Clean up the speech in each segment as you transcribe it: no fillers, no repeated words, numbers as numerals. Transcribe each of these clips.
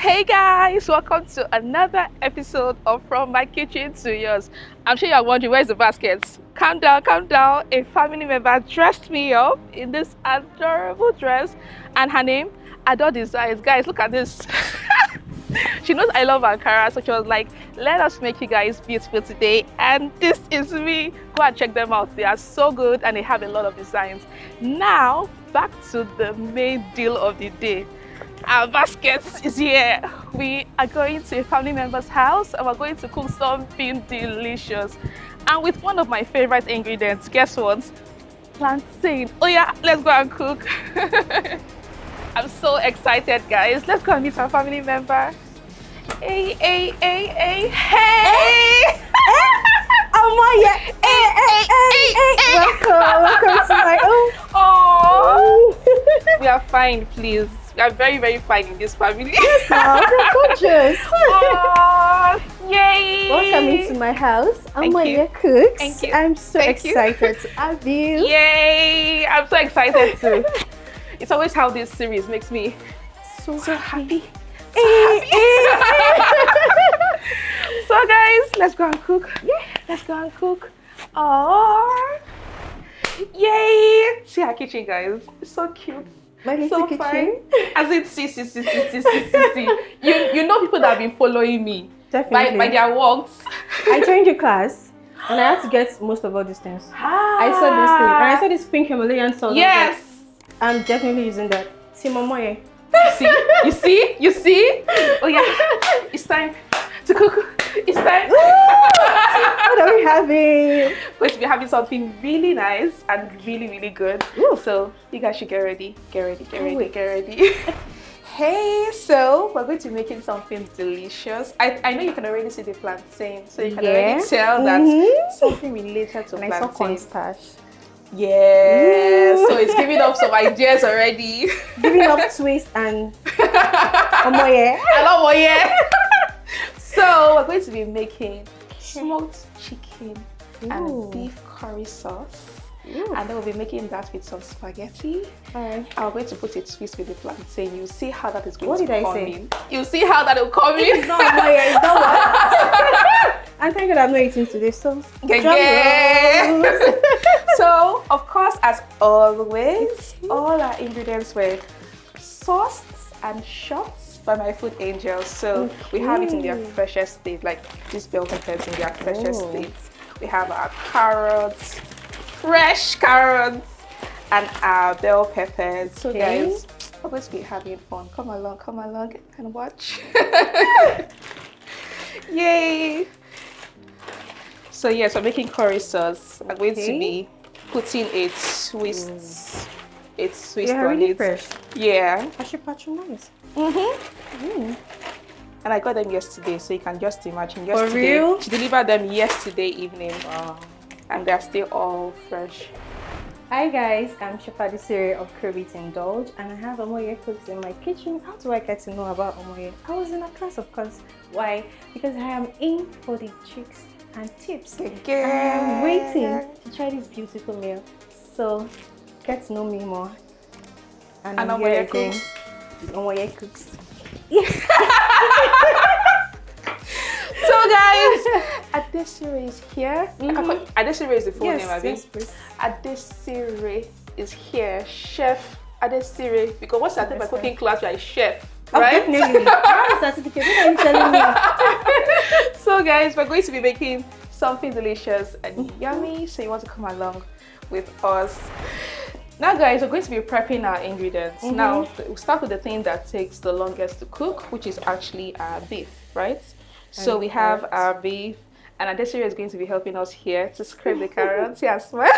Hey guys, welcome to another episode of From My Kitchen to Yours. I'm sure you're wondering, where's the baskets? Calm down, calm down. A family member dressed me up in this adorable dress, and her name, Adore Designs. Guys, look at this. She knows I love Ankara, so she was like, let us make you guys beautiful today. And this is me. Go and check them out. They are so good and they have a lot of designs. Now, back to the main deal of the day. Our baskets is here. We are going to a family member's house and we're going to cook something delicious. And with one of my favorite ingredients, guess what? Plantain. Oh yeah, let's go and cook. I'm so excited, guys. Let's go and meet our family member. Hey, hey, hey, hey, hey! Amaya! Hey! Welcome to my own. Oh, we are fine, please. We are very, very fine in this family. Yes, ma'am. You're gorgeous. Oh, yay! Welcome into my house. Thank Amaya you. cooks. Thank you. I'm so Thank you. excited to have you. Yay! I'm so excited too. It's always how this series makes me so happy. So guys, let's go and cook. Yeah, let's go and cook. Oh, yay! See our kitchen, guys. It's so cute. My little So kitchen. fine. As in, see. You know people that have been following me Definitely. by their walks. I joined your class and I had to get most of all these things. I saw this thing and I saw this pink Himalayan salt. Yes. I'm definitely using that. See, Mamoye. You see? Oh yeah, it's time to cook. It's time. What are we having? Going to be having something really nice and really, really good. Ooh. So you guys should get ready. Wait. Hey, so we're going to be making something delicious. I know you can already see the plantain, so you can already tell that it's something related to And I saw plantain. cornstarch. Yeah, so it's giving up some ideas already. Giving up twist and Omoye. I love more, yeah. So we're going to be making smoked chicken and beef curry sauce. Ooh. And then we'll be making that with some spaghetti. Alright. I'm going to put a twist with the plantain. You'll see how that is going What to did I come say? in. You'll see how that will come in. It's not Omoye, it's not what? And thank God I'm not eating today, so. Yeah. Drum rolls. So, of course, as always, all our ingredients were sourced and shots by my food angels. So we have it in their freshest state, like these bell peppers in their freshest state. We have our carrots, fresh carrots, and our bell peppers. So guys, we're going to be having fun. Come along and watch. Yay! So yes, we're making curry sauce. I'm going to be putting a twist You're on really it. fresh. Yeah. I should patronize. And I got them yesterday, so you can just imagine. For Yesterday, real? she delivered them yesterday evening. Wow. And they're still all fresh. Hi guys, I'm Chef Adesire of Curb It Indulge and I have Omoye cooks in my kitchen. How do I get to know about Omoye? I was in a class, of course. Why? Because I am in for the tricks and tips. And I am waiting to try this beautiful meal. So get to know me more. And I'm here Omoye again. cooks. Omoye cooks. So guys, Adesire is here. Adesire is the full name, Abby. Yes, please. Adesire is here. Chef Adesire. Because once I take my cooking class, you're a chef, right? Definitely. I have a certificate. What are you telling me? So guys, we're going to be making something delicious and yummy. So you want to come along with us. Now guys, we're going to be prepping our ingredients. Now, we'll start with the thing that takes the longest to cook, which is actually our beef, right? So we have our beef, and Adesire is going to be helping us here to scrape the carrots. Yes, well.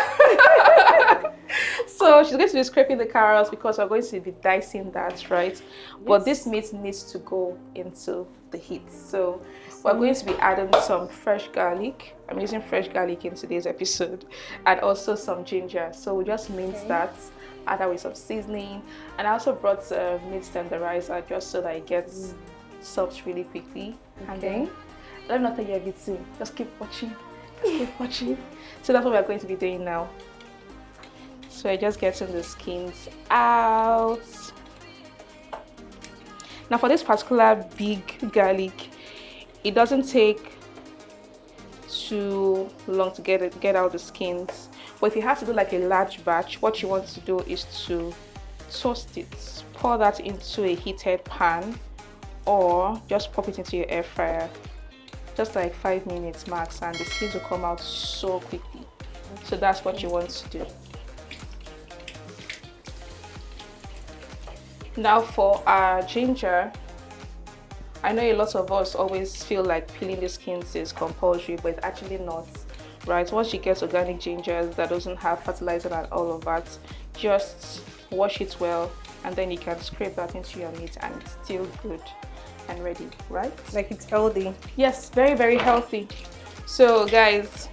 So she's going to be scraping the carrots because we're going to be dicing that, right? Yes. But this meat needs to go into the heat. So we're going to be adding some fresh garlic. I'm using fresh garlic in today's episode, and also some ginger. So we just mince that, add that with some seasoning, and I also brought meat tenderizer just so that it gets soft really quickly. And then let me not tell you everything. Just keep watching. So that's what we're going to be doing now. So I just getting the skins out. Now for this particular big garlic, it doesn't take too long to get out the skins. But if you have to do like a large batch, what you want to do is to toast it. Pour that into a heated pan or just pop it into your air fryer. Just like 5 minutes max, and the skins will come out so quickly. So that's what you want to do. Now for our ginger, I know a lot of us always feel like peeling the skins is compulsory, but it's actually not, right? Once you get organic ginger that doesn't have fertilizer and all of that, just wash it well, and then you can scrape that into your meat and it's still good and ready, right? Like it's healthy. Yes, very, very healthy. So guys,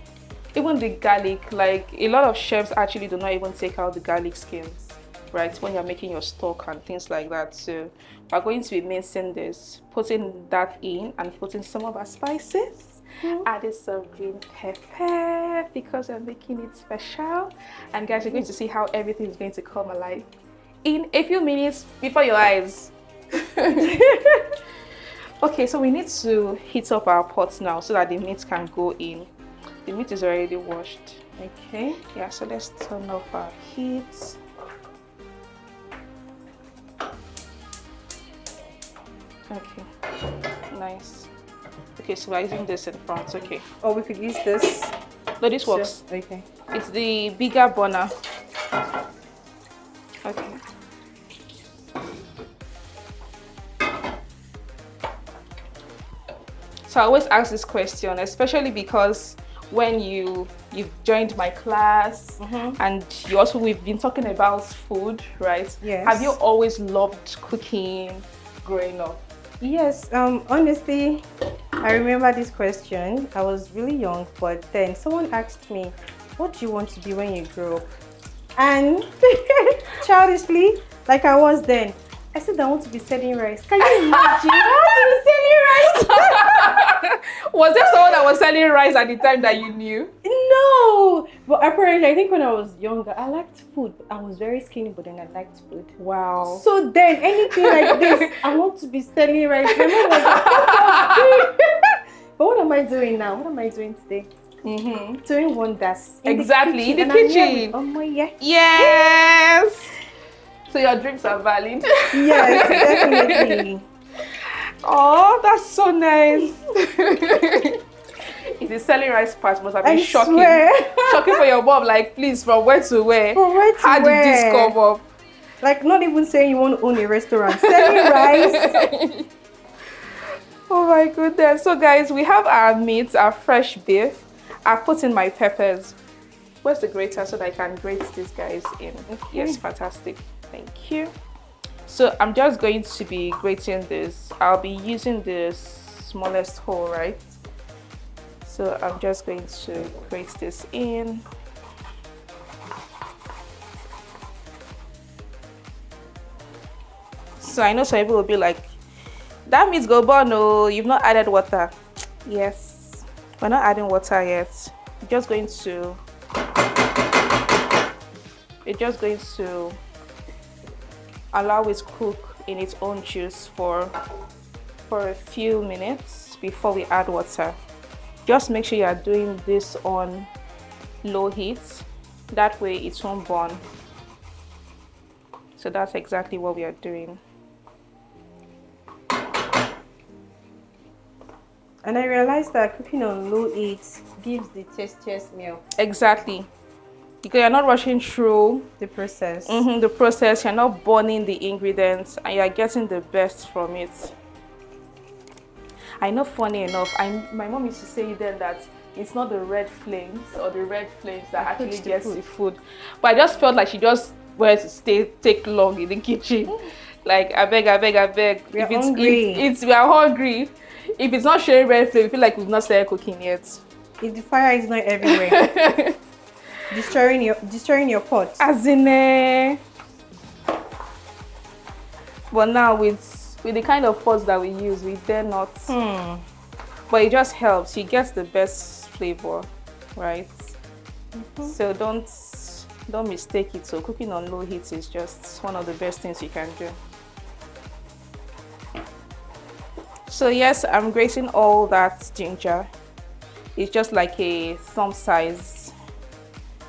even the garlic, like a lot of chefs actually do not even take out the garlic skins, right, when you're making your stock and things like that. So we're going to be mincing this, putting that in, and putting some of our spices, adding some green pepper because I'm making it special. And guys, you're going to see how everything is going to come alive in a few minutes before your eyes. Okay, so we need to heat up our pots now so that the meat can go in. The meat is already washed. Okay. Yeah, so let's turn off our heat. Okay, nice. Okay, so we're using this in front. Okay. Oh, we could use this. No, this works. Okay. It's the bigger burner. Okay. So I always ask this question, especially because when you've joined my class, and we've been talking about food, right? Yes. Have you always loved cooking growing up? Yes, honestly, I remember this question. I was really young, but then someone asked me, what do you want to be when you grow up? And childishly, like I was then, I said I want to be selling rice. Can you imagine? I want to be selling rice. Was there someone that was selling rice at the time that you knew? No, but apparently I think when I was younger, I liked food. I was very skinny, but then I liked food. Wow. So then anything like this, I want to be selling rice. My mom was like, but what am I doing now? What am I doing today? Doing wonders. Exactly, in the and I'm here kitchen. with, oh my, yeah. Yes. So your dreams are valid. Yes, definitely. Oh, that's so nice. The selling rice part must have been shocking. Shocking for your mom, like, please, from where to where? From where to How where? did this come up? Like, not even saying you want to own a restaurant. Selling rice. Oh my goodness. So guys, we have our meat, our fresh beef. I've put in my peppers. Where's the grater so that I can grate these guys in? Okay. Yes, fantastic. Thank you. So I'm just going to be grating this. I'll be using the smallest hole, right? So I'm just going to grate this in. So I know some people will be like, that means go burn, no, you've not added water. Yes, we're not adding water yet. We're just going to allow it to cook in its own juice for a few minutes before we add water. Just make sure you are doing this on low heat, that way it won't burn. So that's exactly what we are doing. And I realized that cooking on low heat gives the tastiest meal. Exactly. Because you're not rushing through the process. The process, you're not burning the ingredients, and you're getting the best from it. I know, funny enough, my mom used to say then that it's not the red flames that actually gets the food. But I just felt like she just wanted to take long in the kitchen. Like, I beg. We are hungry. We are hungry. If it's not showing red flame, we feel like we've not started cooking yet. If the fire is not everywhere. destroying your pot. As in, but now with the kind of pots that we use, we dare not. But it just helps. You get the best flavor, right? So don't mistake it. So cooking on low heat is just one of the best things you can do. So yes, I'm grating all that ginger. It's just like a thumb size,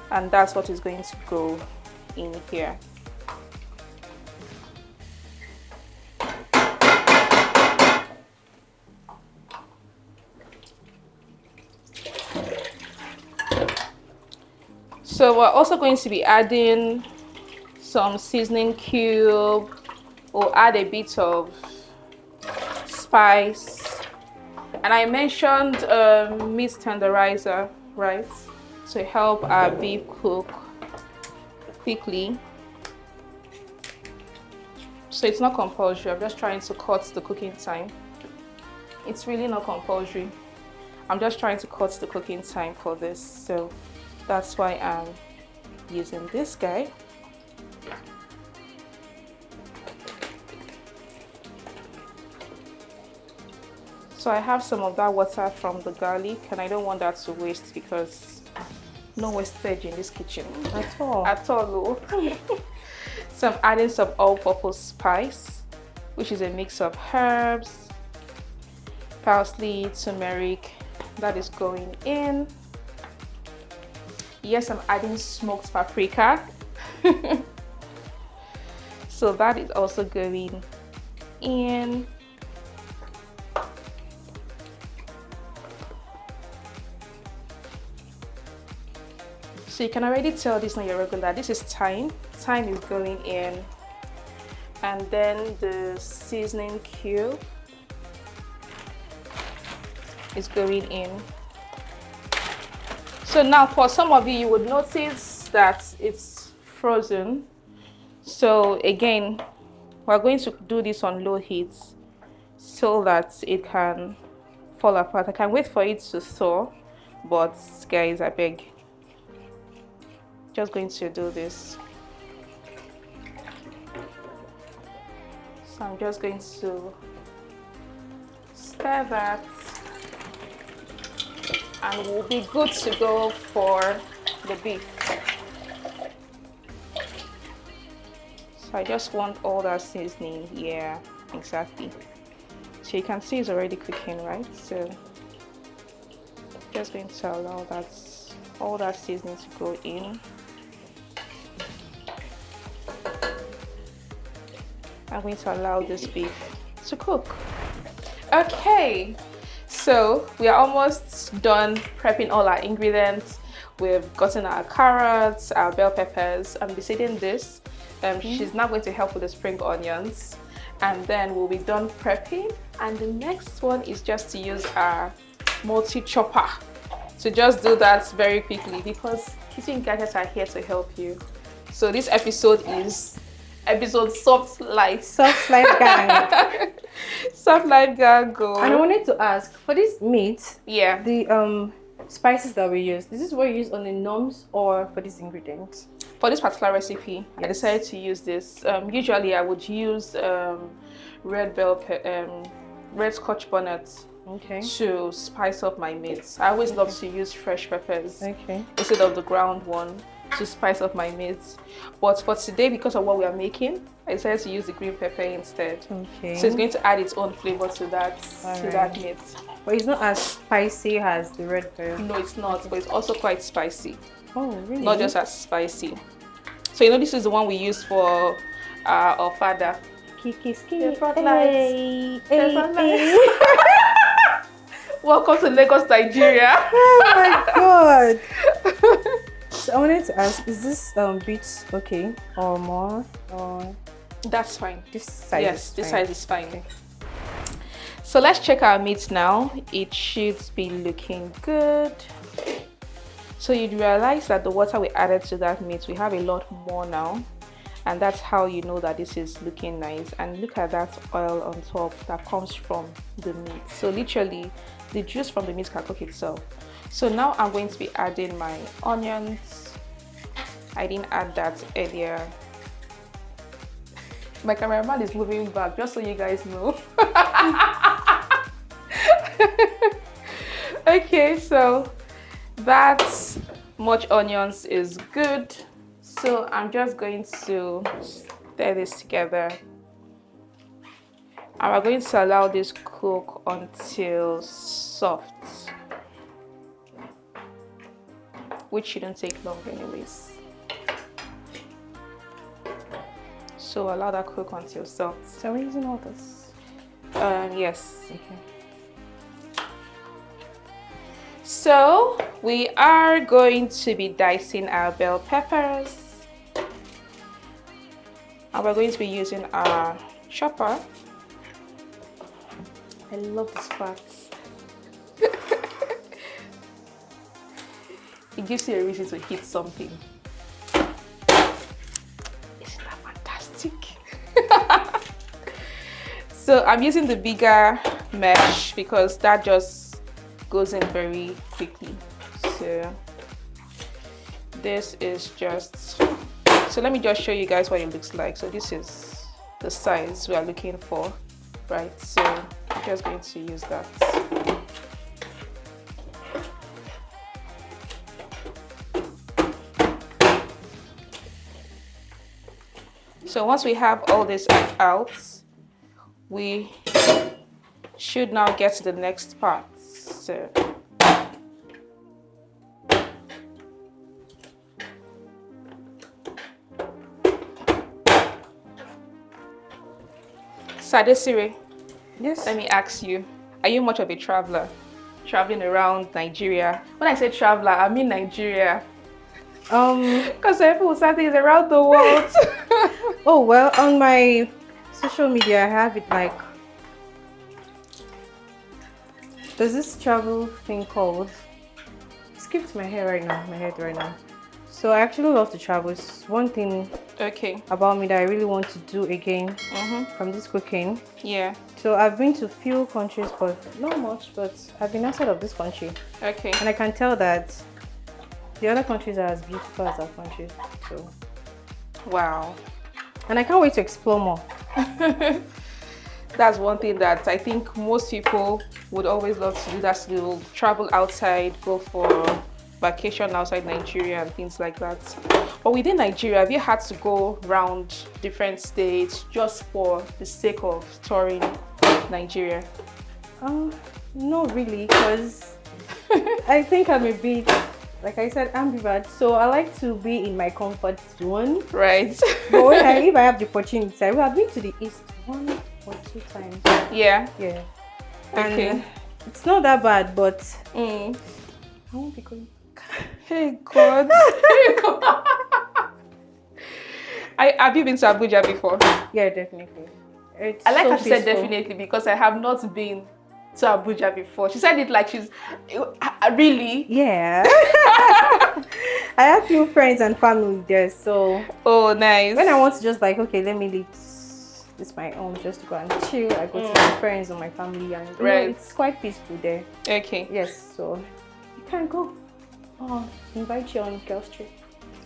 and that's what is going to go in here. So we're also going to be adding some seasoning cube. We'll add a bit of spice, and I mentioned meat tenderizer, right, to help our beef cook quickly. So it's not compulsory. I'm just trying to cut the cooking time. It's really not compulsory. I'm just trying to cut the cooking time for this, so that's why I'm using this guy. So I have some of that water from the garlic, and I don't want that to waste because no wastage in this kitchen At all. at all. No. So I'm adding some all-purpose spice, which is a mix of herbs, parsley, turmeric. That is going in. Yes, I'm adding smoked paprika. So that is also going in. So you can already tell this is not your regular. This is thyme. Thyme is going in. And then the seasoning cube is going in. So now for some of you would notice that it's frozen. So again, we're going to do this on low heat so that it can fall apart. I can wait for it to thaw, but guys, I beg, just going to do this. So I'm just going to stir that, and we'll be good to go for the beef. So I just want all that seasoning. Yeah, exactly. So you can see it's already cooking, right? So just going to allow that all that seasoning to go in. I'm going to allow this beef to cook. Okay, so we are almost done prepping all our ingredients. We've gotten our carrots, our bell peppers. I'm deciding this. She's now going to help with the spring onions, and then we'll be done prepping. And the next one is just to use our multi-chopper to just do that very quickly, because kitchen gadgets are here to help you. So this episode is episode soft life. Soft life gang. Soft life gang go. And I wanted to ask, for this meat, Yeah, the spices that we use, is this what you use on the norms or for these ingredients? for this particular recipe, I decided to use this. Usually I would use red scotch bonnet to spice up my meats. I always love to use fresh peppers instead of the ground one to spice up my meats. But for today, because of what we are making, I decided to use the green pepper instead. So it's going to add its own flavor to that that meat. But it's not as spicy as the red pepper. No, it's not, but it's also quite spicy. Oh, really? Not just as spicy. So you know, this is the one we use for our father. Kiki's Hey. Welcome to Lagos, Nigeria. Oh my god. So I wanted to ask, is this beets okay or more, or That's fine. this size? Yes, this size is fine. Okay. So let's check our meat now. It should be looking good. So you'd realize that the water we added to that meat, we have a lot more now. And that's how you know that this is looking nice. And look at that oil on top that comes from the meat. So literally, the juice from the meat can cook itself. So now I'm going to be adding my onions. I didn't add that earlier. My cameraman is moving back, just so you guys know. Okay, so that much onions is good. So I'm just going to stir this together. And we're going to allow this cook cook until soft, which shouldn't take long anyways. So allow that cook until soft. So we're using all this? Yes. Okay. So we are going to be dicing our bell peppers. And we're going to be using our chopper. I love this part. It gives you a reason to hit something. Isn't that fantastic? So I'm using the bigger mesh because that just goes in very quickly. So this is just, so let me just show you guys what it looks like. So this is the size we are looking for, right? So I'm just going to use that. So once we have all this out, we should now get to the next part. So Sadesire, Yes. let me ask you, are you much of a traveler? Traveling around Nigeria? When I say traveler, I mean Nigeria. Because people say things around the world. Oh, well, on my social media, I have it like, there's this travel thing called, skipped my head right now. So I actually love to travel. It's one thing Okay. about me that I really want to do again from this cooking. Yeah. So I've been to few countries, but not much, but I've been outside of this country. Okay. And I can tell that the other countries are as beautiful as our country. So, Wow. and I can't wait to explore more. That's one thing that I think most people would always love to do. That's to travel outside, go for vacation outside Nigeria and things like that. But within Nigeria, have you had to go around different states just for the sake of touring Nigeria? No, really, because I think I'm a bit, like I said, ambivert. So I like to be in my comfort zone. Right. But if I have the opportunity, I will have been to the east 1 or 2 times. Yeah. Yeah. Okay. And it's not that bad, but I won't be going. Hey God. Have you been to Abuja before? Yeah, definitely. It's I like so how she said peaceful. definitely because I have not been to Abuja before. She said it like she's really. Yeah. I have few friends and family there, so Oh, nice. when I want to just like, okay, let me leave this my own just to go and chill, I go to my friends or my family, and you know, Right. it's quite peaceful there. Okay. Yes, so you can go. Oh, invite you on girls trip.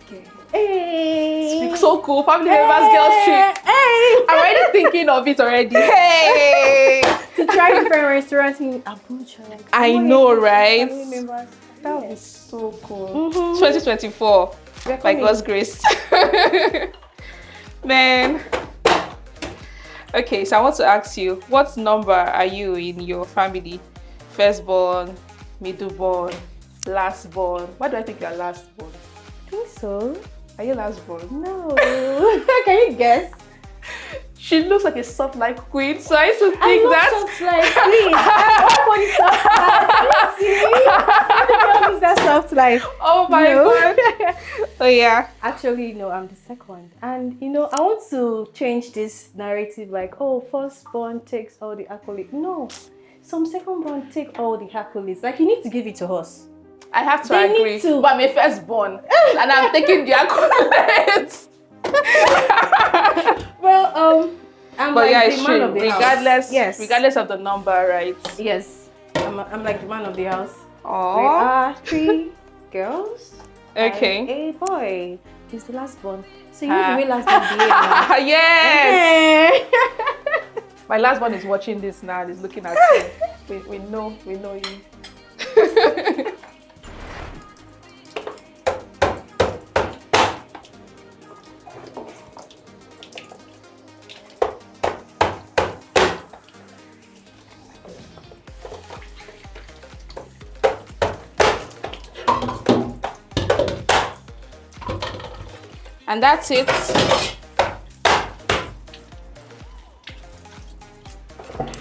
Okay. Hey. Speak so cool. Family members, girls trip. Hey. I'm already thinking of it already. Hey. To try different restaurants in Abuja. Like, I oh, know, yeah, right? family members. That would be so cool. 2024, We're by coming. God's grace. Man. Okay, so I want to ask you, what number are you in your family? Firstborn, middleborn, lastborn. Why do I think you're lastborn? I think so. Are you lastborn? No. Can you guess? She looks like a soft life queen, so I used to think I love that. soft life, please. I'm all for the soft life. Please see. What is that soft life? Oh my God. Oh yeah. Actually, no, I'm the second. And you know, I want to change this narrative like, oh, firstborn takes all the accolades. No. Some secondborn take all the accolades. Like, you need to give it to us. I have to They need agree. to. But I'm a firstborn, and I'm taking the accolades. Well, I'm But like yeah, the it's man true. of the Regardless, house. Yes. regardless of the number, right? Yes. I'm like the man of the house. We Oh. are 3 girls. Okay. And a boy. He's the last born. So you know the way last born behave now. Yes. My last one is watching this now. He's looking at you. We know you. And that's it.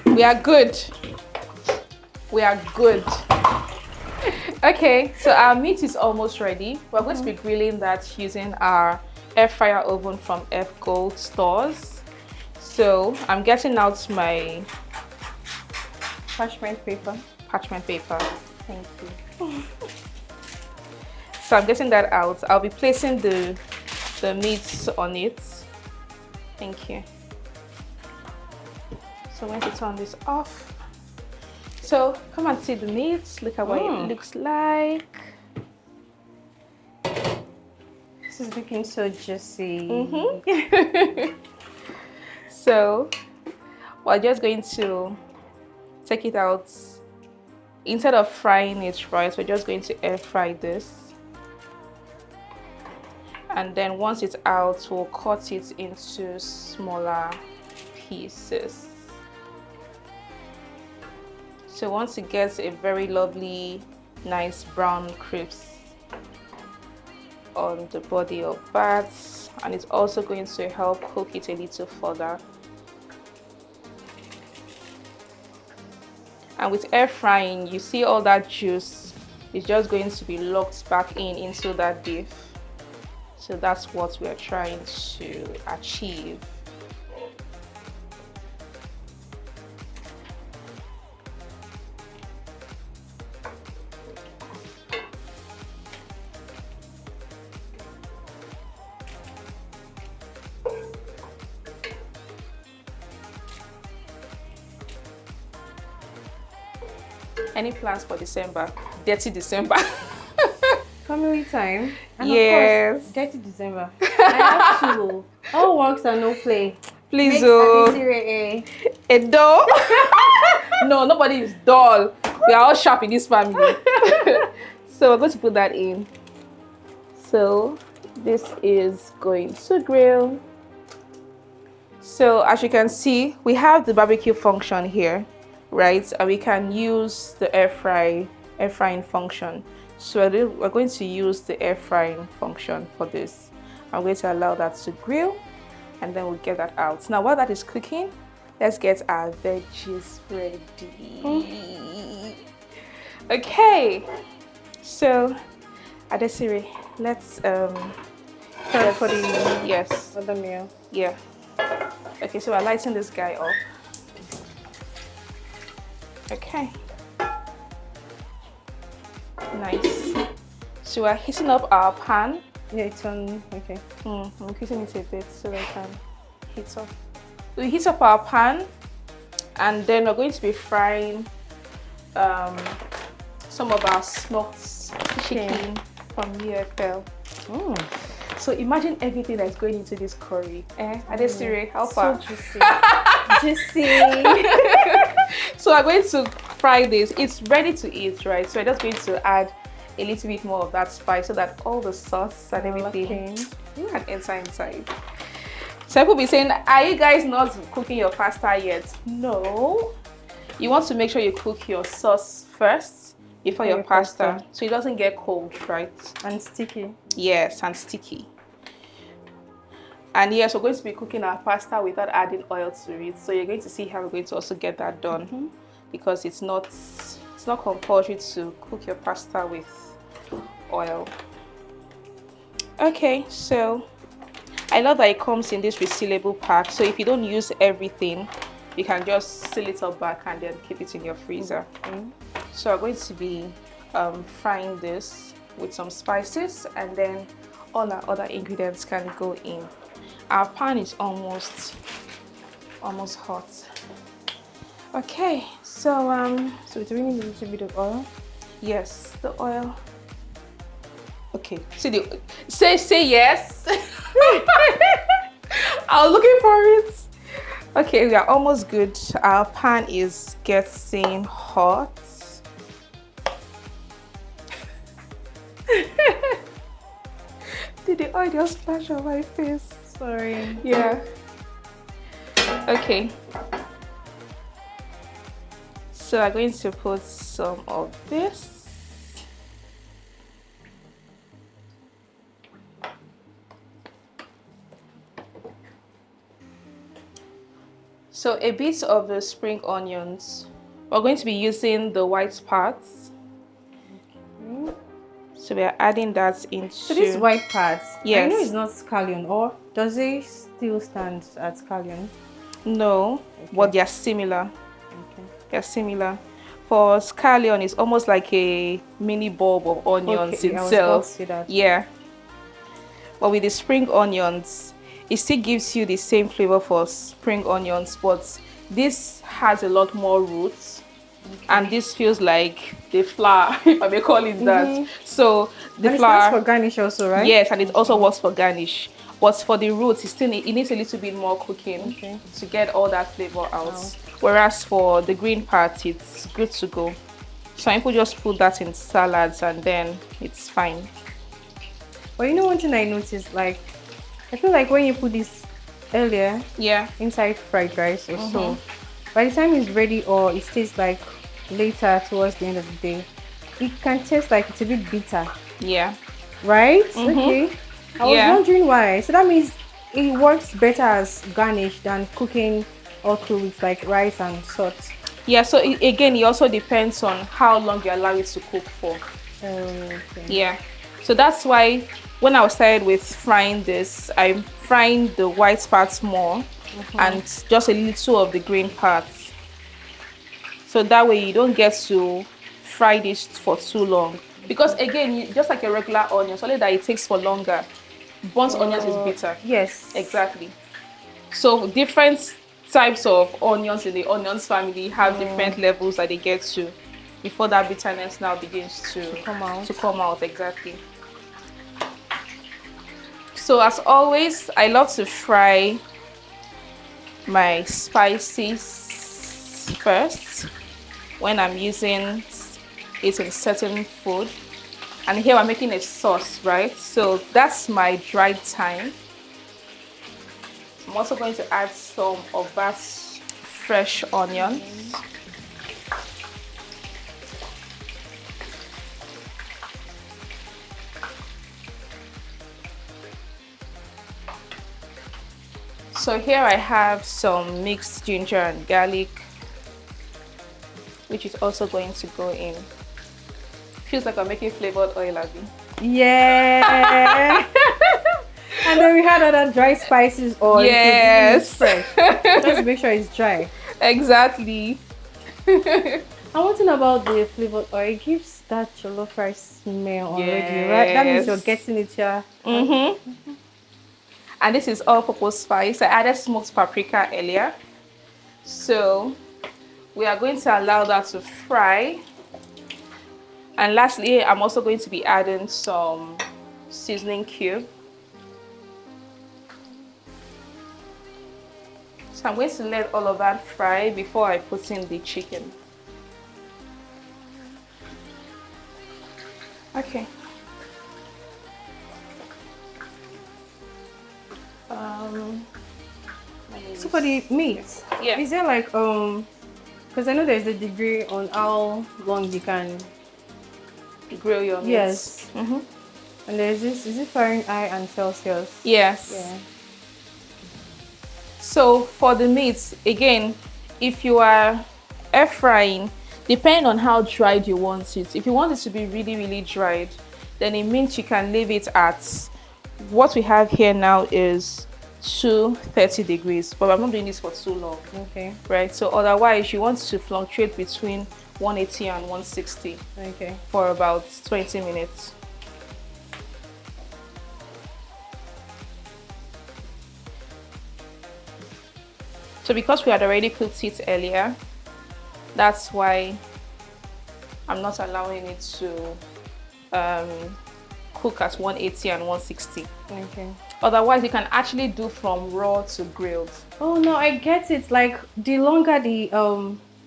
We are good. We are good. Okay, so our meat is almost ready. We're going to be grilling that using our air fryer oven from fgold stores. So I'm getting out my Parchment paper. Thank you. So I'm getting that out. I'll be placing the meat on it. Thank you. So I'm going to turn this off. So come and see the meat. Look at what it looks like. This is looking so juicy. So we're just going to take it out. Instead of frying it right, we're just going to air fry this. And then once it's out, we'll cut it into smaller pieces. So once it gets a very lovely, nice brown crisp on the body of that, and it's also going to help cook it a little further. And with air frying, you see all that juice is just going to be locked back into that beef. So that's what we are trying to achieve. Any plans for December? Dirty December. Family time. And yes. Of course, dirty December. I have to. All works and no play. Please, a doll. No, nobody is dull. We are all sharp in this family. So we're going to put that in. So this is going to grill. So as you can see, we have the barbecue function here, right? And we can use the air frying function. So we're going to use the air frying function for this. I'm going to allow that to grill, and then we'll get that out. Now while that is cooking, let's get our veggies ready. Okay, so Adesiri, let's Prep for the yes other meal. Yeah. Okay, so we're lighting this guy up. Okay. Nice. So we're heating up our pan. Yeah, it's on. Okay. I'm heating it a bit so that I can heat up. We heat up our pan, and then we're going to be frying some of our smoked chicken from UFL. So imagine everything that's going into this curry. Adesiri, how far? So juicy. So we're going to fry this. It's ready to eat, right? So we're just going to add a little bit more of that spice so that all the sauce and everything can enter inside. So people be saying, are you guys not cooking your pasta yet? No. You want to make sure you cook your sauce first before your pasta, so it doesn't get cold, right? And sticky. Yes, and sticky. And yes, we're going to be cooking our pasta without adding oil to it. So you're going to see how we're going to also get that done, because it's not compulsory to cook your pasta with oil. Okay, so I love that it comes in this resealable pack. So if you don't use everything, you can just seal it up back and then keep it in your freezer. So I'm going to be frying this with some spices, and then all our other ingredients can go in. Our pan is almost hot. Okay, so so it's really a little bit of oil. Yes, the oil. Okay, say yes. I was looking for it. Okay, we are almost good. Our pan is getting hot. Did the oil just splash on my face? Sorry. Yeah. Okay. So I'm going to put some of this. So a bit of the spring onions. We're going to be using the white parts. Mm. So we are adding that into... So these white parts, yes. I know it's not scallion, or does it still stand at scallion? No, Okay. but they are similar. Okay. They are similar. For scallion, it's almost like a mini bulb of onions Okay, I was about itself. to say that. Yeah. But with the spring onions, it still gives you the same flavor for spring onions, but this has a lot more roots. Okay. And this feels like the flour, if I may call it that. So the and flour... it stands for garnish also, right? Yes, and it also works for garnish. But for the roots, it needs a little bit more cooking to get all that flavor out. Wow. Whereas for the green part, it's good to go. Some people just put that in salads and then it's fine. But you know, one thing I noticed, like, I feel like when you put this earlier inside fried rice or so, by the time it's ready or it tastes like later towards the end of the day, it can taste like it's a bit bitter. Yeah. Right? Okay. I was wondering why. So that means it works better as garnish than cooking all through with like rice and salt. Yeah, so again, it also depends on how long you allow it to cook for. Okay. Yeah. So that's why when I started with frying this, I'm frying the white parts more and just a little of the green parts. So that way you don't get to fry this for too long. Because again, just like a regular onion, it's only that it takes for longer. Burnt onions is bitter. Yes. Exactly. So different types of onions in the onions family have different levels that they get to before that bitterness now begins to come out. Exactly. So as always, I love to fry my spices first when I'm using it in certain food. And here we're making a sauce, right? So that's my dried thyme. I'm also going to add some of that fresh onions. So here I have some mixed ginger and garlic, which is also going to go in. Feels like I'm making flavored oil, Abby. Yeah. And then we had other dry spices or yes, fresh. Just make sure it's dry. Exactly. And one thing about the flavored oil, it gives that jollof rice smell already, right? That means you're getting it here. And this is all-purpose spice. I added smoked paprika earlier. So we are going to allow that to fry. And lastly, I'm also going to be adding some seasoning cube. So I'm going to let all of that fry before I put in the chicken. Okay. So for the meat, is there like because I know there's a degree on how long you can grill your meat. Yes. And there's this, is it Fahrenheit and Celsius? Yes. Yeah. So for the meat, again, if you are air frying, depending on how dried you want it. If you want it to be really, really dried, then it means you can leave it at, what we have here now is 230 degrees, but I'm not doing this for too long. Okay. Right, so otherwise you want to fluctuate between 180 and 160 for about 20 minutes. So because we had already cooked it earlier, that's why I'm not allowing it to cook at 180 and 160. Okay. Otherwise, you can actually do from raw to grilled. Oh no, I get it. Like the longer the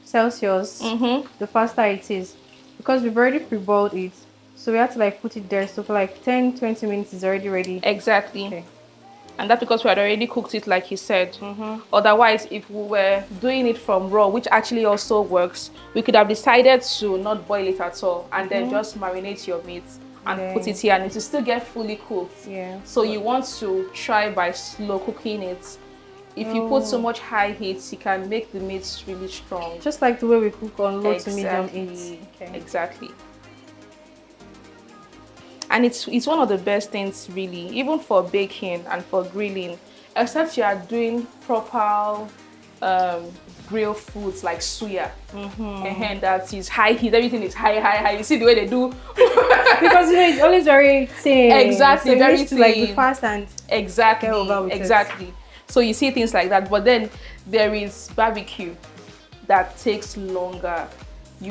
Celsius, the faster it is, because we've already pre-boiled it, so we have to like put it there. So for like 10-20 minutes, it's already ready. Exactly. Okay. And that's because we had already cooked it, like you said. Otherwise, if we were doing it from raw, which actually also works, we could have decided to not boil it at all and then just marinate your meat and put it here, and it will still get fully cooked. Yeah. So you want to try by slow cooking it if you put so much high heat, you can make the meat really strong. Just like the way we cook on low to medium heat. Okay. Exactly. And it's one of the best things really, even for baking and for grilling, except you are doing proper grill foods like suya. And that is high heat, everything is high. You see the way they do. Because you know it's always very thin. Exactly, so very thin. thin. Like be fast and exactly, get over with exactly. It. So you see things like that, but then there is barbecue that takes longer.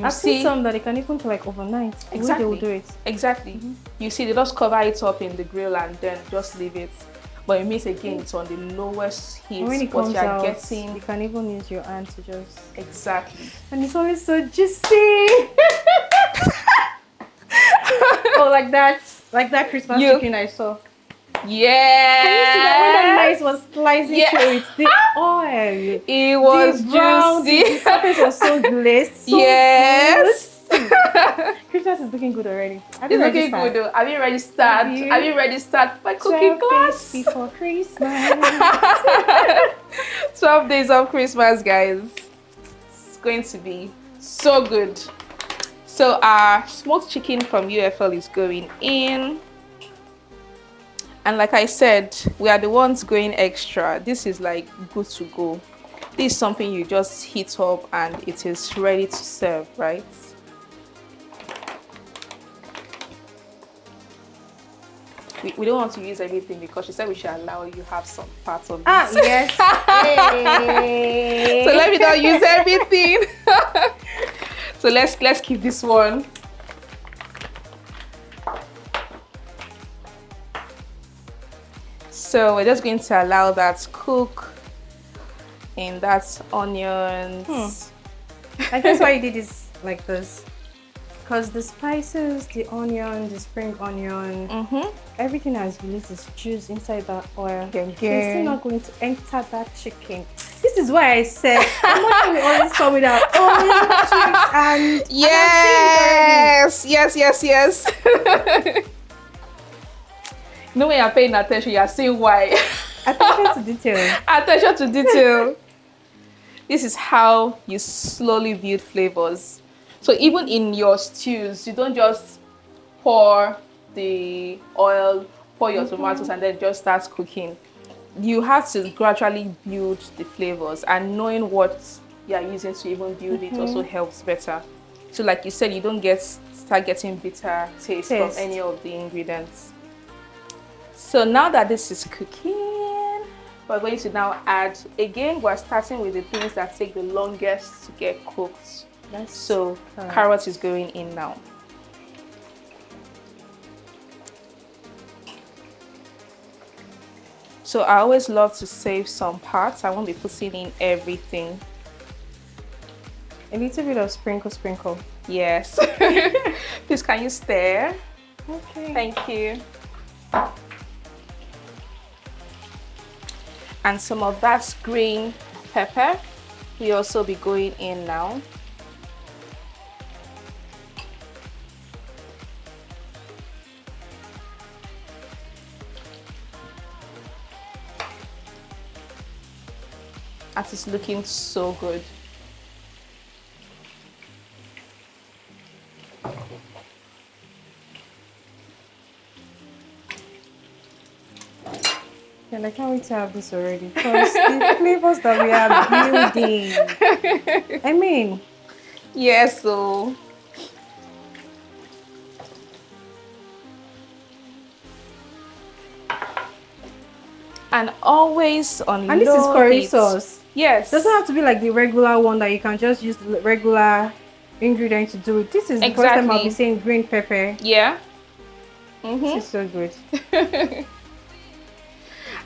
I've seen some that they can even do like overnight. Exactly. They will do it. Exactly. You see, they just cover it up in the grill and then just leave it. But it means again it's on the lowest heat. When it but comes you're out, getting... you can even use your hand to just... Exactly. And it's always so juicy. Oh, like that Christmas chicken I saw. Yeah. Can you see that when that rice was slicing through it? The oil. It was brown, juicy. The surface was so glazed. So yes. Good. Christmas is looking good already. It's looking good though. Have you ready to start? Have you ready to start my cooking class? 12 days before Christmas. 12 days of Christmas, guys. It's going to be so good. So our smoked chicken from UFL is going in. And like I said, we are the ones going extra. This is like good to go. This is something you just heat up and it is ready to serve, right? We don't want to use everything because she said we should allow you have some parts of this. Yes. So let me not use everything. So let's keep this one. So we're just going to allow that cook in that onions. I guess why you did this like this. Because the spices, the onion, the spring onion, everything has released its juice inside that oil. It's still not going to enter that chicken. This is why I said someone will always come with our oil tricks and yes. No way you're paying attention, you're seeing why. Attention to detail. Attention to detail. This is how you slowly build flavors. So even in your stews, you don't just pour the oil, pour your tomatoes and then just start cooking. You have to gradually build the flavors, and knowing what you are using to even build it also helps better. So like you said, you don't start getting bitter taste from any of the ingredients. So now that this is cooking, we're going to now add, again, we're starting with the things that take the longest to get cooked. So carrot is going in now. So I always love to save some parts. I won't be putting in everything. A little bit of sprinkle. Yes. Please, can you stir? Okay. Thank you. And some of that green pepper will also be going in now. That is looking so good. And I can't wait to have this already because the flavors that we are building. I mean, yes, so and always on and this is low curry heat. sauce. Yes, it doesn't have to be like the regular one that you can just use the regular ingredient to do it. This is the first time I'll be saying green pepper. Yeah. This is so good.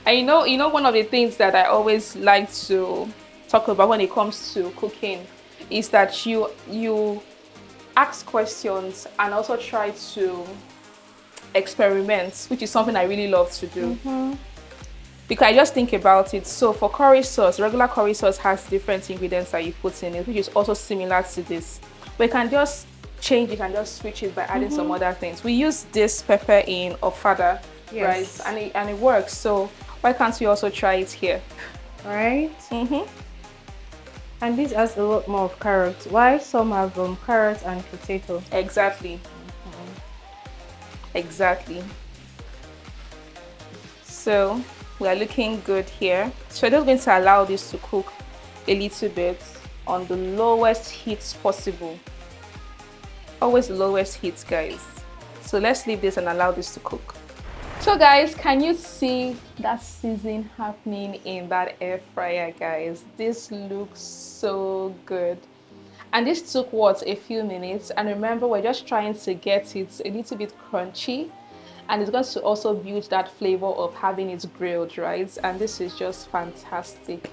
And you know one of the things that I always like to talk about when it comes to cooking is that you ask questions and also try to experiment, which is something I really love to do. Because I just think about it. So for curry sauce, regular curry sauce has different ingredients that you put in it, which is also similar to this. But you can just change it and just switch it by adding some other things. We use this pepper in ofada, right? And it works. So why can't we also try it here? right? Mm-hmm. And this has a lot more of carrots. Why some have carrots and potato? Exactly. Exactly. So we are looking good here. So we're just going to allow this to cook a little bit on the lowest heat possible. Always the lowest heat, guys. So let's leave this and allow this to cook. So guys, can you see that sizzling happening in that air fryer, guys? This looks so good. And this took what, a few minutes. And remember, we're just trying to get it a little bit crunchy. And it's going to also build that flavor of having it grilled, right? And this is just fantastic.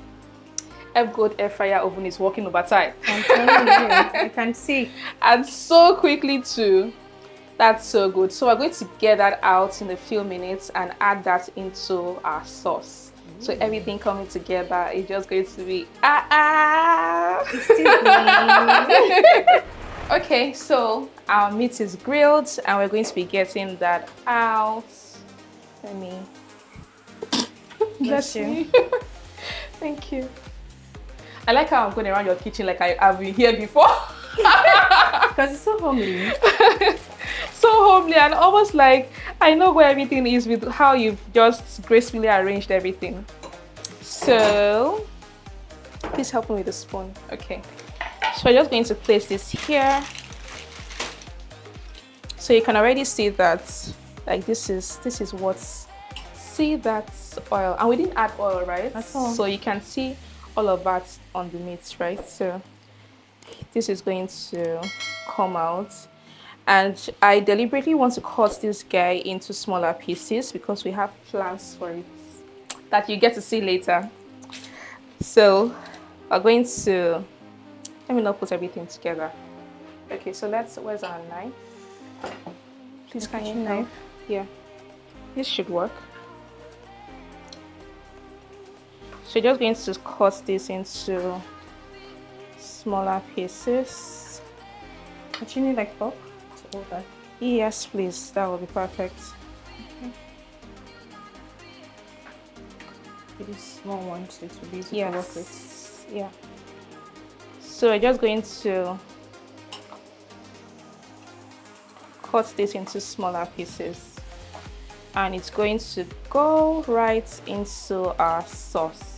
fgold air fryer oven is working overtime. I'm telling you, I can see. And so quickly too. That's so good. So we're going to get that out in a few minutes and add that into our sauce. So everything coming together is just going to be Okay, so our meat is grilled and we're going to be getting that out. Let me Bless you. Thank you. I like how I'm going around your kitchen like I've been here before. Because it's so homely. So homely and almost like I know where everything is with how you've just gracefully arranged everything. So please help me with the spoon. Okay. So we're just going to place this here. So you can already see that like this is what's, see that oil, and we didn't add oil, right? That's all. So you can see all of that on the meat, right? So this is going to come out. And I deliberately want to cut this guy into smaller pieces because we have plans for it that you get to see later. So we're going to, let me not put everything together. Okay, so where's our knife? Please can you knife? Yeah, this should work. So just going to cut this into smaller pieces. But you need like fork to hold that. Yes, please. That will be perfect. Okay. For these small ones, it will be easy to work with. Yeah. So we're just going to cut this into smaller pieces, and it's going to go right into our sauce.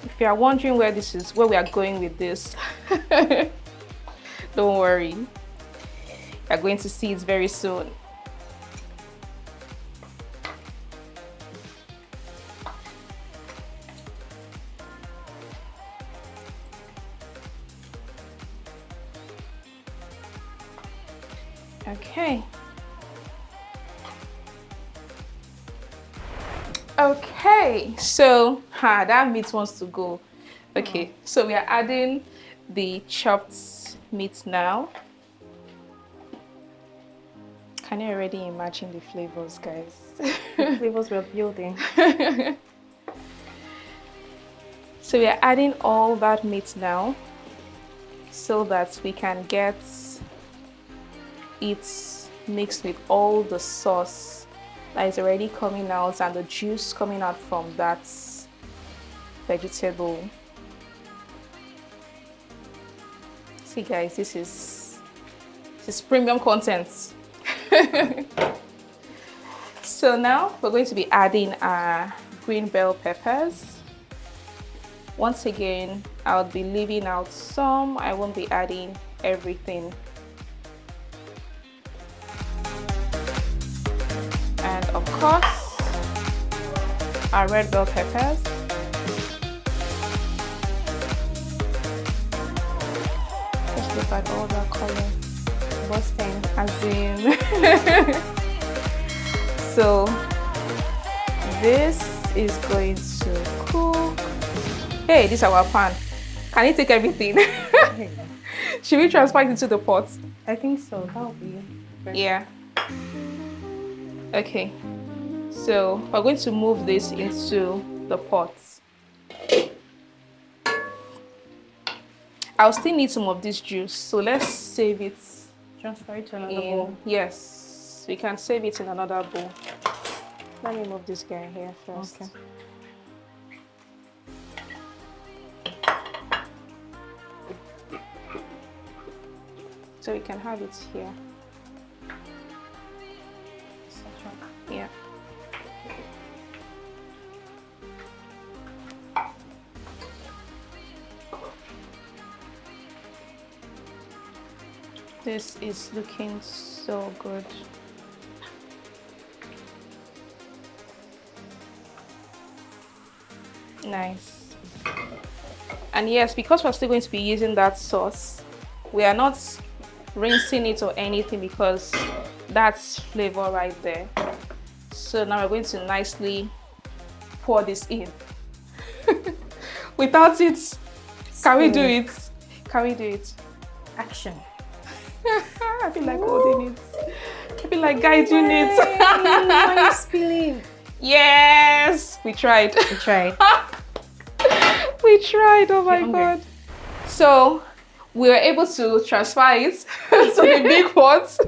If you are wondering where we are going with this, don't worry. You're going to see it very soon. Okay. Okay, so that meat wants to go. Okay, so we are adding the chopped meat now. Can you already imagine the flavors, guys? The flavors we're building. So we are adding all that meat now so that we can get it mixed with all the sauce that is already coming out and the juice coming out from that vegetable. See guys, this is premium content. So now we're going to be adding our green bell peppers. Once again, I'll be leaving out some. I won't be adding everything. And of course, our red bell peppers. Just look at all that color. Busting, as in. So this is going to cook. Hey, this is our pan. Can you take everything? Should we transfer it into the pot? I think so. That will be great. Yeah. Okay. So we're going to move this into the pot. I'll still need some of this juice, so let's save it. Transfer it to another bowl. Yes, we can save it in another bowl. Let me move this guy here first. Okay. So we can have it here. Yeah. This is looking so good. Nice. And yes, because we're still going to be using that sauce, we are not rinsing it or anything because that's flavor right there. So now we're going to nicely pour this in. Without it, can we do it? Can we do it? Action. I feel like holding it. I feel like guiding it. Why are you spilling? Yes, we tried. We tried. We tried. Oh my god. So we were able to transfer it to the big pot,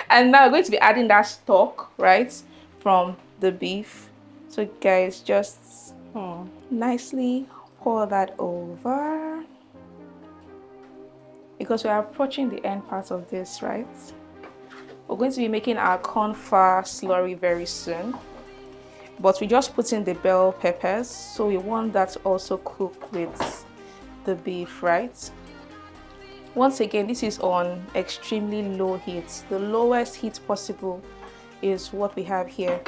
and now we're going to be adding that stock, right, from the beef. So guys, just nicely pour that over, because we are approaching the end part of this, right? We're going to be making our corn flour slurry very soon, but we just put in the bell peppers, so we want that to also cook with the beef, right? Once again, this is on extremely low heat. The lowest heat possible is what we have here.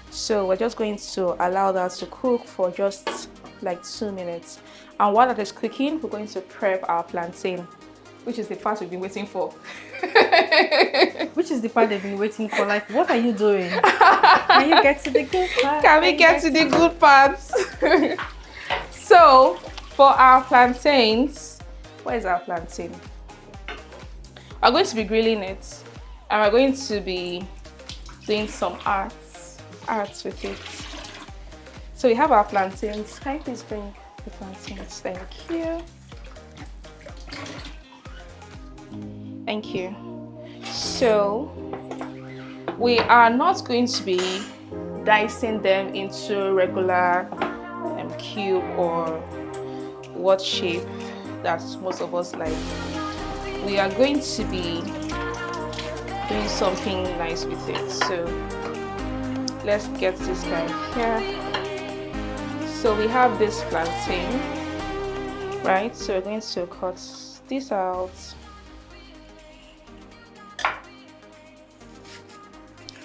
So we're just going to allow that to cook for just like 2 minutes. And while that is cooking, we're going to prep our plantain, which is the part we've been waiting for. Which is the part they've been waiting for? Like, what are you doing? Can you get to the good part? Can we get to the good parts? So for our plantains, where is our plantain? We're going to be grilling it, and we're going to be doing some arts with it. So we have our plantains. Can you please bring the plantains? Thank you. Thank you. So we are not going to be dicing them into regular cube or what shape that most of us like. We are going to be doing something nice with it. So let's get this guy here. So we have this plantain, right? So we're going to cut this out.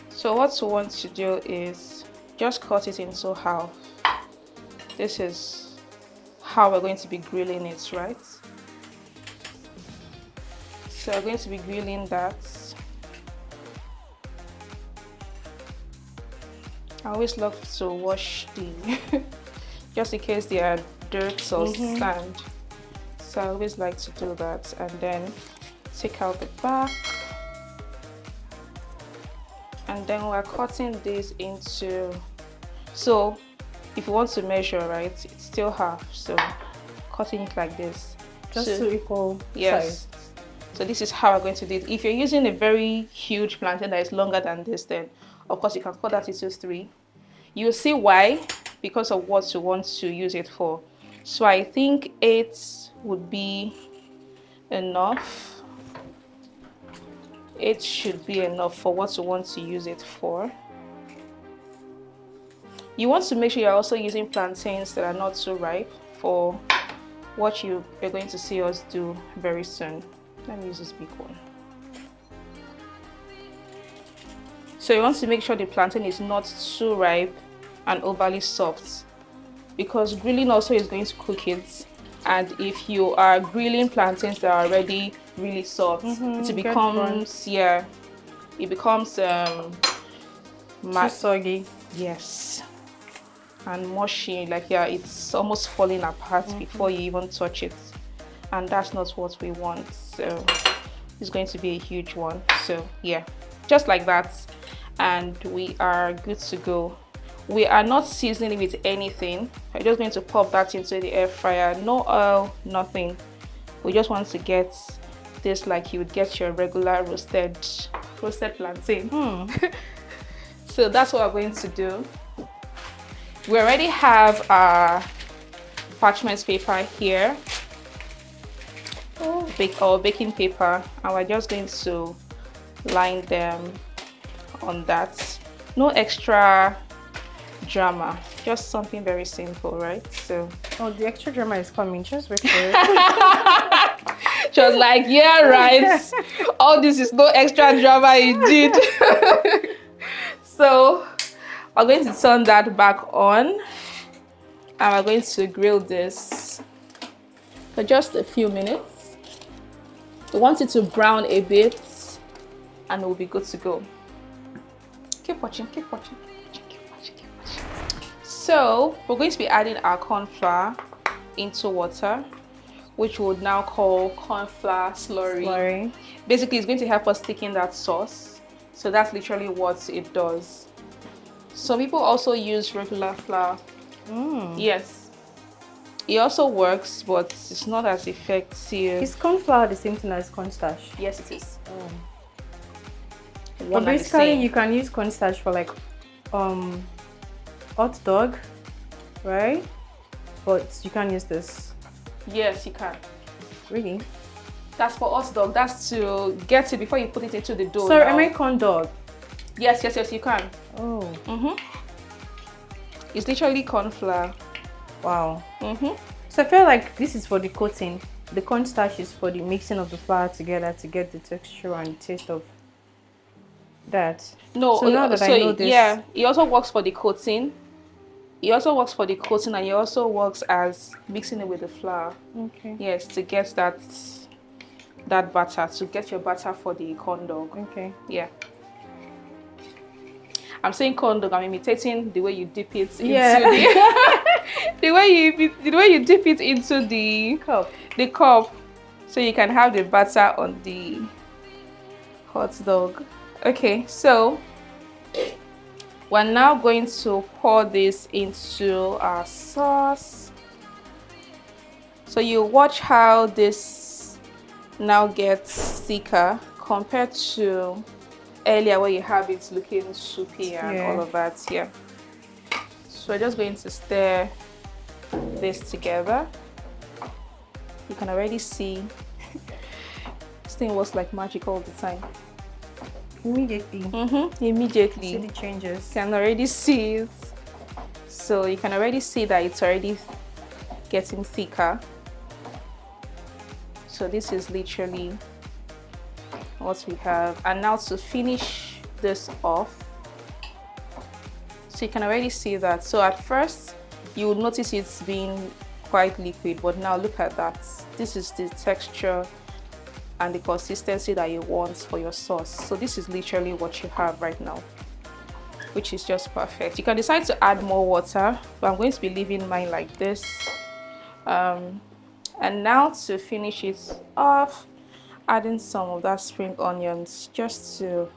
So what we want to do is just cut it into half. This is how we're going to be grilling it, right? So we're going to be grilling that. I always love to wash the, just in case there are dirt or sand. So I always like to do that, and then take out the back. And then we're cutting this into, so if you want to measure, right, it's still half, so cutting it like this. Just to equal yes. size. So this is how we're going to do it. If you're using a very huge plantain that is longer than this, then of course you can cut that into 3. You'll see why, because of what you want to use it for. So I think 8 would be enough. 8 should be enough for what you want to use it for. You want to make sure you're also using plantains that are not so ripe for what you are going to see us do very soon. Let me use this big one. So you want to make sure the plantain is not too ripe and overly soft, because grilling also is going to cook it. And if you are grilling plantains that are already really soft, it becomes, yeah, it becomes too soggy. Yes, and mushy, like, yeah, it's almost falling apart before you even touch it, and that's not what we want. So it's going to be a huge one. So yeah, just like that, and we are good to go. We are not seasoning it with anything. I'm just going to pop that into the air fryer. No oil, nothing. We just want to get this like you would get your regular roasted plantain. So that's what we're going to do. We already have our parchment paper here, our baking paper, and we're just going to line them on that. No extra drama, just something very simple, right? So the extra drama is coming, just wait for it. she was like, yeah, right. All this is no extra drama indeed. So we're going to turn that back on, and we're going to grill this for just a few minutes. We want it to brown a bit, and we'll be good to go. Keep watching, keep watching, keep watching, keep watching. So we're going to be adding our corn flour into water, which we would now call corn flour slurry. Basically, it's going to help us thicken that sauce. So that's literally what it does. Some people also use regular flour. Yes, it also works, but it's not as effective. Is corn flour the same thing as cornstarch? Yes, it is. But basically, you can use cornstarch for like hot dog, right? But you can't use this. Yes, you can. Really? That's for hot dog. That's to get it before you put it into the dough. So, am I corn dog? Yes, yes, yes, you can. Oh. It's literally corn flour. Wow. So I feel like this is for the coating. The cornstarch is for the mixing of the flour together to get the texture and the taste of that. No, so now that I know this, yeah, it also works for the coating. It also works for the coating, and it also works as mixing it with the flour. Okay. Yes, to get that batter, to get your batter for the corn dog. Okay. Yeah. I'm saying corn dog, I'm imitating the way you dip it into the way you dip it into the cup, so you can have the batter on the hot dog. Okay, so we're now going to pour this into our sauce. So you watch how this now gets thicker compared to earlier where you have it looking soupy and all of that. Yeah. So we're just going to stir this together. You can already see this thing works like magic all the time. Immediately. Immediately. See the changes. You can already see it. So you can already see that it's already getting thicker. So this is literally what we have. And now to finish this off, so you can already see that. So at first you would notice it's being quite liquid, but now look at that. This is the texture and the consistency that you want for your sauce. So this is literally what you have right now, which is just perfect. You can decide to add more water, but I'm going to be leaving mine like this. And now to finish it off, adding some of that spring onions just to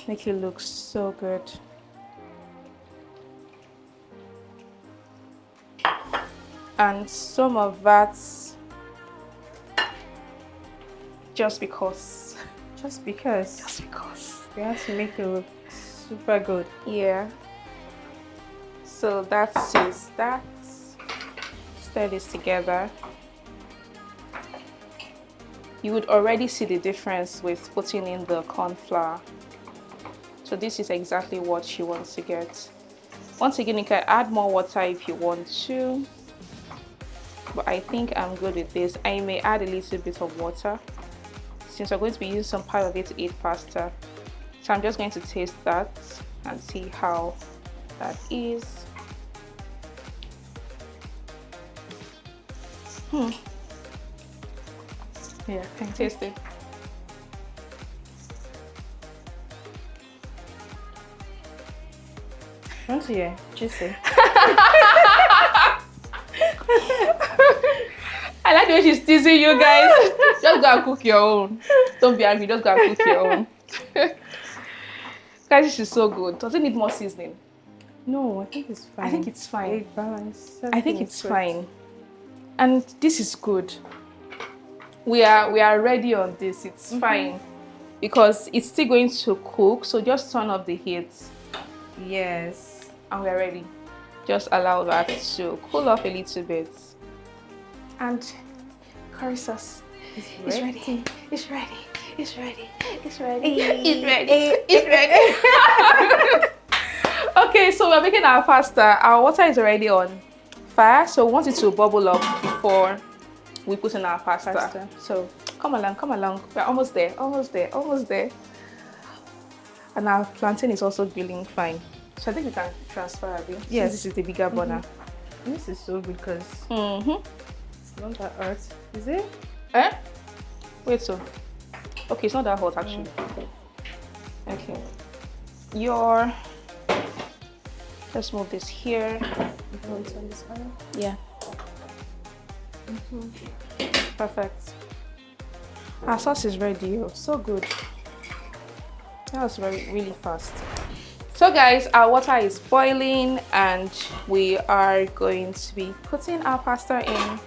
make it look so good. And some of that just because we have to make it look super good. Yeah. So that is that. Stir this together. You would already see the difference with putting in the corn flour. So this is exactly what you want to get. Once again, you can add more water if you want to, but I think I'm good with this. I may add a little bit of water since we're going to be using some part of it to eat pasta. So I'm just going to taste that and see how that is. Yeah, I can taste it. Once yeah, juicy. I like the way she's teasing you guys. Just go and cook your own. Don't be angry, just go and cook your own. Guys, this is so good. Does it need more seasoning? No, I think it's fine. I think it's fine. Balance. I think it's fine. And this is good. we are ready on this. It's fine because it's still going to cook. So just turn up the heat. Yes. And we're ready. Just allow that to cool off a little bit. And curry sauce is ready. It's ready. It's ready. It's ready. It's ready. It's ready. Okay, so we're making our pasta. Our water is already on fire, so we want it to bubble up before we put in our pasta. So come along. We're almost there. And our plantain is also grilling fine. So I think we can transfer a bit. Yes. This is the bigger burner. This is so good because it's not that hot. Is it? Wait, so. Okay, it's not that hot actually. Okay. Let's move this here. You want to on this one? Yeah. Perfect. Our sauce is ready. Oh, so good. That was really fast. So guys, our water is boiling and we are going to be putting our pasta in.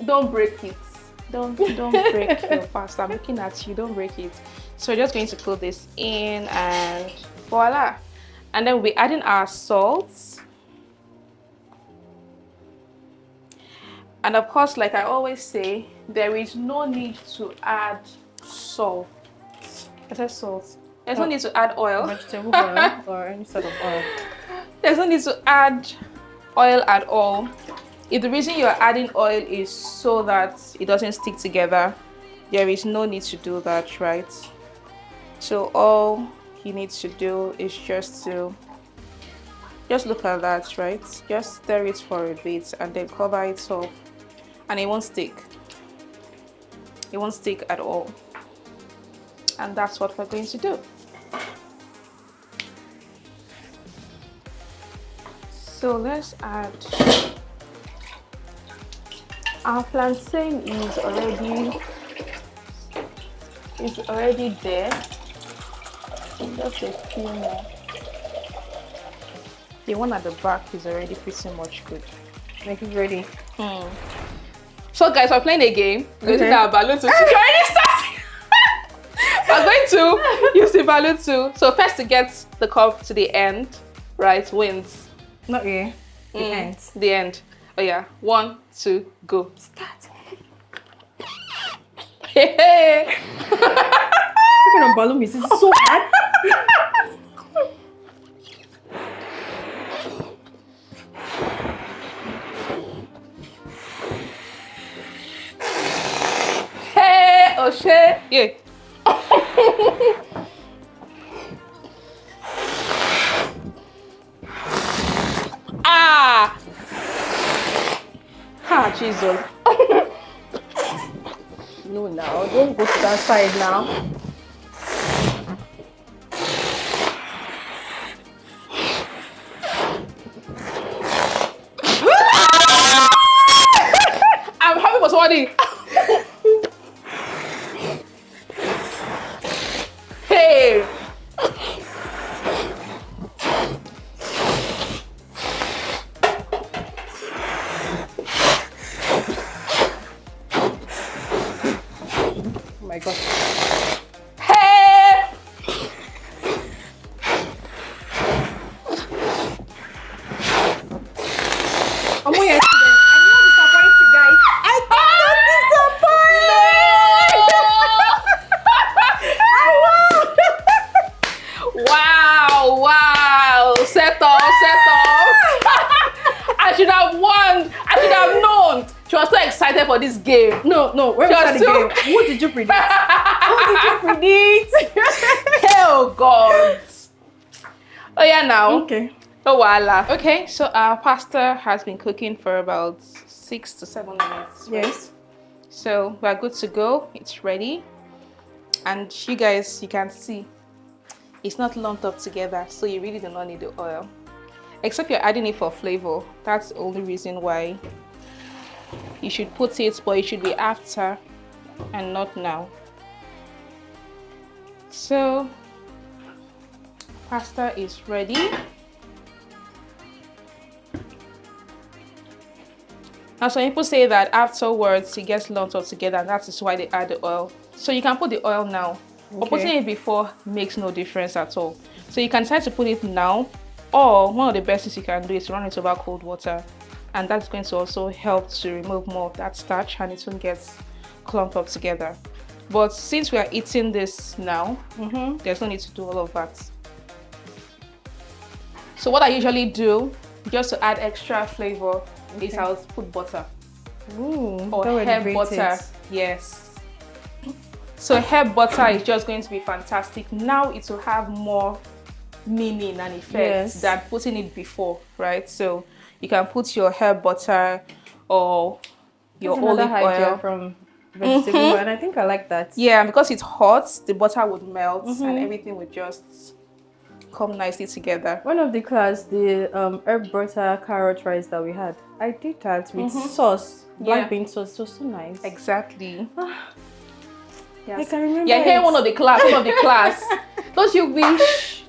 Don't break it. Don't break your pasta. I'm looking at you. Don't break it. So we're just going to put this in and voila. And then we'll be adding our salt. And of course, like I always say, there is no need to add salt. I said salt. There's no need to add oil. Vegetable oil or any sort of oil. There's no need to add oil at all. If the reason you're adding oil is so that it doesn't stick together, there is no need to do that, right? So all you need to do is just look at that, right? Just stir it for a bit and then cover it up, and it won't stick. It won't stick at all. And that's what we're going to do. So let's add. Our plantain is already there. Just a few more. The one at the back is already pretty much good. Like it's ready. So guys, we're playing a game. We're using our balloon to we're going to use the balloon too. So first to get the cup to the end, right, wins. Not here. The end. The end. Oh yeah. 1, 2, go. Start. Hey. What kind of balloon is this? It's so hard. Hey, oh shit. Yeah. Jesus. No, now don't go to that side now. I'm happy for somebody. Hey. Oh my God. Hey! I'm going to I'm not disappointed, guys. I did not disappoint. Wow. Set off. I should have won. I should have known. She was so excited for this game. No. Where was the game? Who did you predict? Oh God. Oh yeah, now. Okay. Oh voila. Okay, so our pasta has been cooking for about 6 to 7 minutes. Right? Yes. So we're good to go. It's ready. And you guys, you can see it's not lumped up together, so you really do not need the oil. Except you're adding it for flavor. That's the only reason why you should put it, but it should be after and not now. So pasta is ready. And some people say that afterwards it gets lumped up together, and that is why they add the oil. So you can put the oil now, but putting it before makes no difference at all. So you can decide to put it now, or one of the best things you can do is run it over cold water, and that's going to also help to remove more of that starch and it won't get clumped up together. But since we are eating this now, there's no need to do all of that. So what I usually do, just to add extra flavor, is I'll put butter. Or herb butter. Yes. So herb butter is just going to be fantastic. Now it will have more meaning and effect than putting it before, right? So you can put your herb butter or your olive oil from vegetable, and I think I like that. Yeah, because it's hot, the butter would melt and everything would just come nicely together. One of the class, the herb butter carrot rice that we had, I did that with sauce, black bean sauce. It was so nice. Exactly. Yes. I can remember. Yeah, here one of the class. Don't you wish?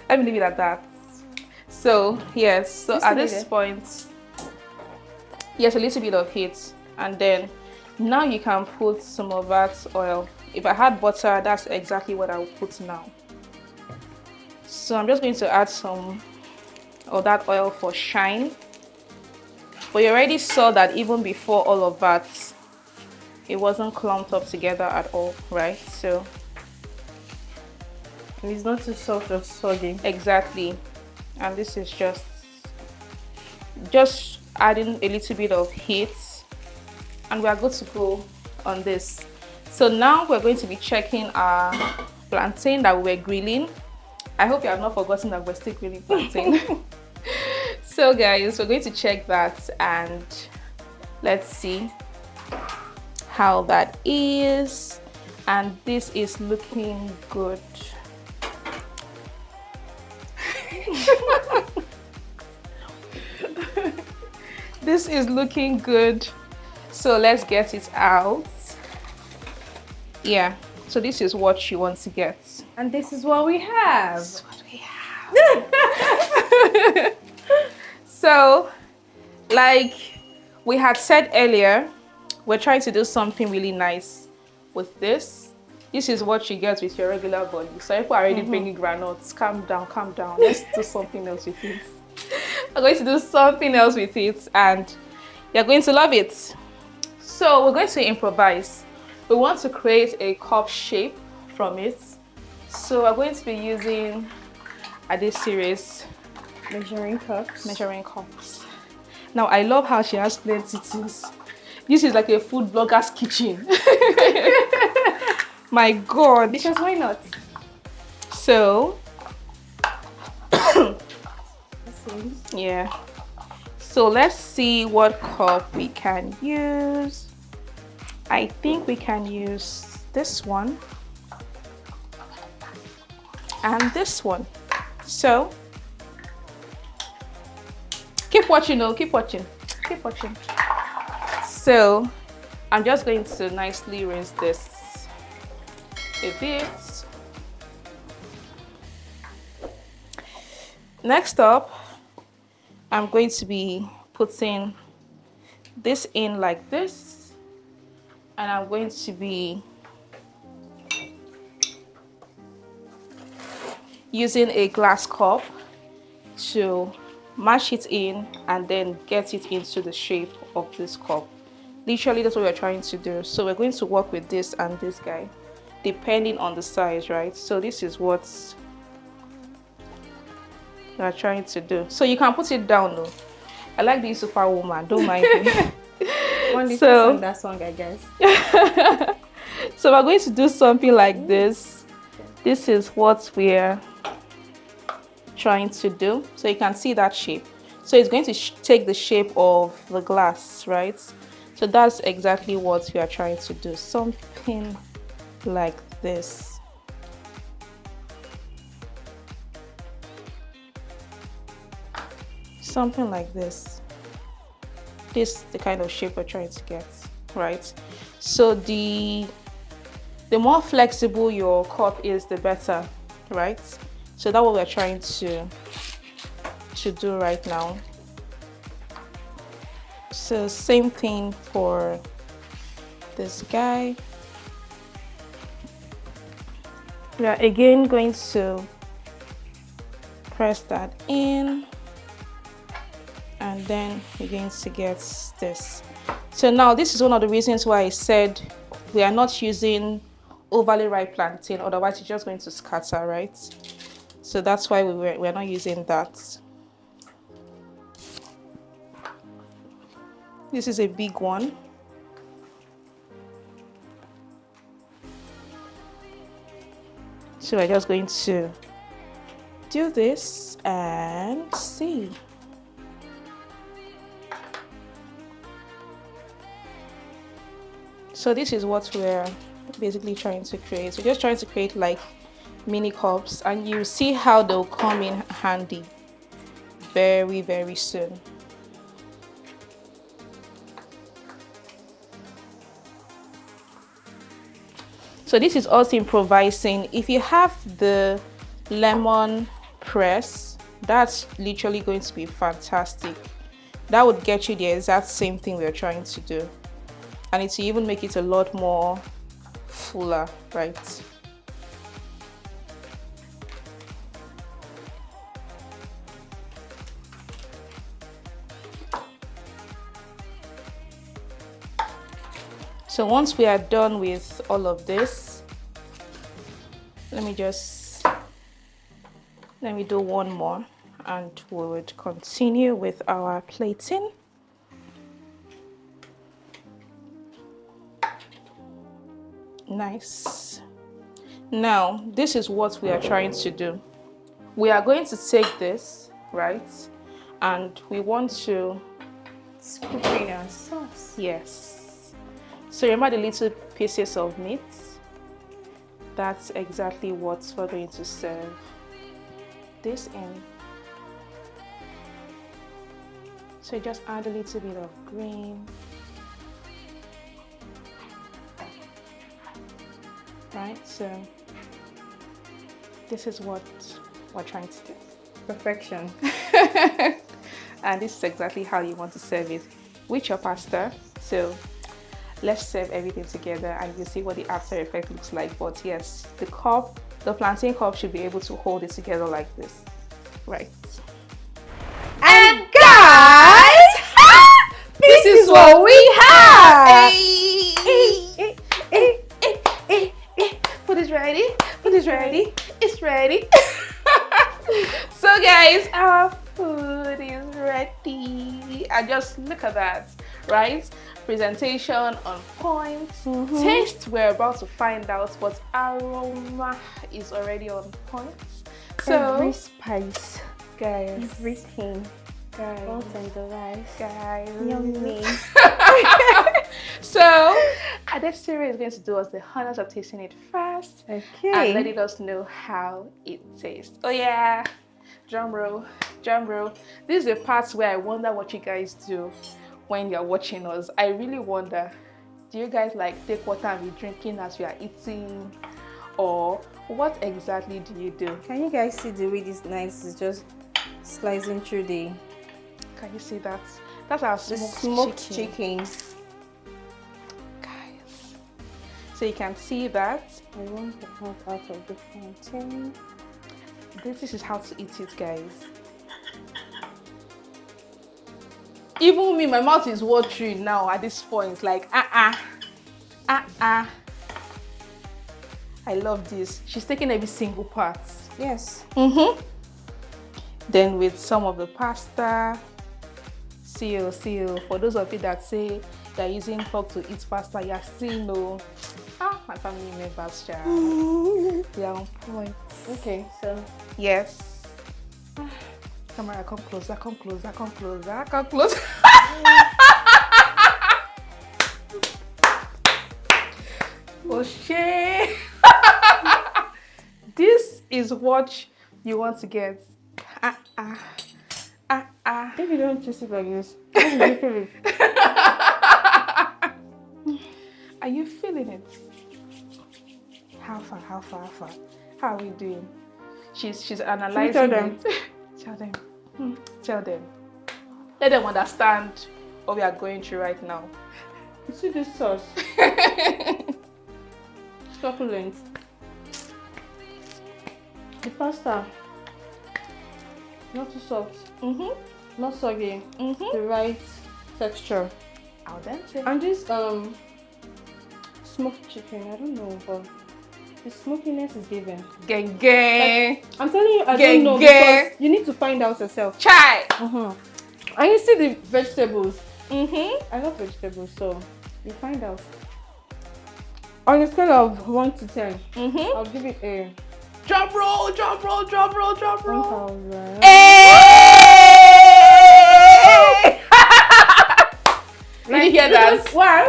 Let me leave it at that. So yes, so at this point, yes, a little bit of heat, and then now you can put some of that oil. If I had butter, that's exactly what I would put now. So I'm just going to add some of that oil for shine. But you already saw that even before all of that, it wasn't clumped up together at all, right? So and it's not too soft or soggy. Exactly. And this is just adding a little bit of heat, and we are good to go on this. So now we're going to be checking our plantain that we were grilling. I hope you have not forgotten that we're still grilling plantain. So guys, we're going to check that and let's see how that is. And this is looking good. This is looking good. So let's get it out. Yeah, so this is what you want to get. And this is what we have. This is what we have. So, like we had said earlier, we're trying to do something really nice with this. This is what you get with your regular body. So if we're already bringing granules, calm down, calm down. Let's do something else with it. We're going to do something else with it and you're going to love it. So we're going to improvise. We want to create a cup shape from it. So we're going to be using this series measuring cups. Now I love how she has plenty things. This is like a food blogger's kitchen. My God. Because why not? So yeah. So let's see what cup we can use. I think we can use this one and this one. So keep watching, keep watching. So I'm just going to nicely rinse this a bit. Next up, I'm going to be putting this in like this, and I'm going to be using a glass cup to mash it in and then get it into the shape of this cup. Literally, that's what we're trying to do. So we're going to work with this and this guy, depending on the size, right? So this is what we're trying to do. So you can put it down though. I like being superwoman, don't mind me. So that song, I guess. So we're going to do something like this. This is what we're trying to do. So you can see that shape. So it's going to take the shape of the glass, right? So that's exactly what we are trying to do. Something like this. Something like this. This is the kind of shape we're trying to get, right? So the more flexible your cup is, the better, right? So that's what we're trying to do right now. So same thing for this guy. We are again going to press that in, and then we're going to get this. So now this is one of the reasons why I said we are not using overly ripe plantain, otherwise it's just going to scatter, right? So that's why we're not using that. This is a big one. So we're just going to do this and see. So this is what we're basically trying to create. We're just trying to create like mini cups, and you see how they'll come in handy very, very soon. So this is also improvising. If you have the lemon press, that's literally going to be fantastic. That would get you the exact same thing we're trying to do, and it will even make it a lot more fuller, right? So once we are done with all of this, let me do one more and we would continue with our plating. Nice. Now this is what we are trying to do. We are going to take this, right, and we want to scoop in our sauce. Yes. So remember the little pieces of meat? That's exactly what we're going to serve this in. So just add a little bit of green. Right, so this is what we're trying to do. Perfection. And this is exactly how you want to serve it with your pasta. So let's serve everything together and you'll see what the after effect looks like. But yes, the plantain cup should be able to hold it together like this, right? And guys, this is what we have. Food is ready. Food is ready. It's ready. So guys, our food is ready. And just look at that, right? Presentation on point. Taste, we're about to find out, but aroma is already on point. So every spice, guys, everything, guys, all tenderized, guys, yummy. So Adesire is going to do us the honors of tasting it first, Okay, and letting us know how it tastes. Oh yeah, drum roll, drum roll. This is the part where I wonder what you guys do when you're watching us. I really wonder, do you guys like take water and be drinking as you are eating, or what exactly do you do? Can you guys see the way this knife is just slicing through the? Can you see that? That's our smoked chicken. Guys, so you can see that. I want the heart out of the plantain. This is how to eat it, guys. Even me, my mouth is watering now at this point. Like, I love this. She's taking every single part. Yes. Then with some of the pasta. See you. For those of you that say they're using fork to eat pasta, you're still no. My family members, child. They are on point. Okay, so yes. Camera, come closer, come closer, come closer, come closer. Oh shit. This is what you want to get. if you don't just sit like this, how do you feel it? Are you feeling it? How far? How are we doing? She's analyzing tell them? it. Tell them. Tell them. Let them understand what we are going through right now. You see this sauce? Succulent. The pasta, not too soft, not soggy, the right texture. Al dente. And this smoked chicken, I don't know, but the smokiness is given. Gang. I'm telling you, I don't know, because you need to find out yourself. Chai. And you see the vegetables. I love vegetables, so you find out. On a scale of 1 to 10, I'll give it a drum roll. 1,000. Hey! Did you hear that? Why?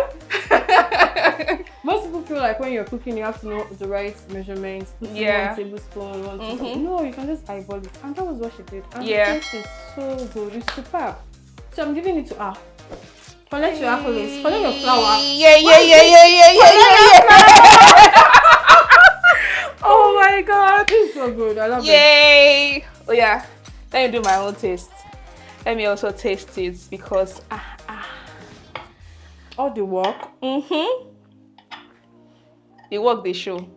Most people feel like when you're cooking, you have to know the right measurements. Put in 1 tablespoon, 1 teaspoon. No, you can just eyeball it. And that was what she did. And the taste is so good. It's superb. So I'm giving it to her. Collect your accolades. Collect your flour. Yeah. Oh my god. This is so good. I love it. Yay! Oh yeah. Let me do my own taste. Let me also taste it because All the work. The work they show.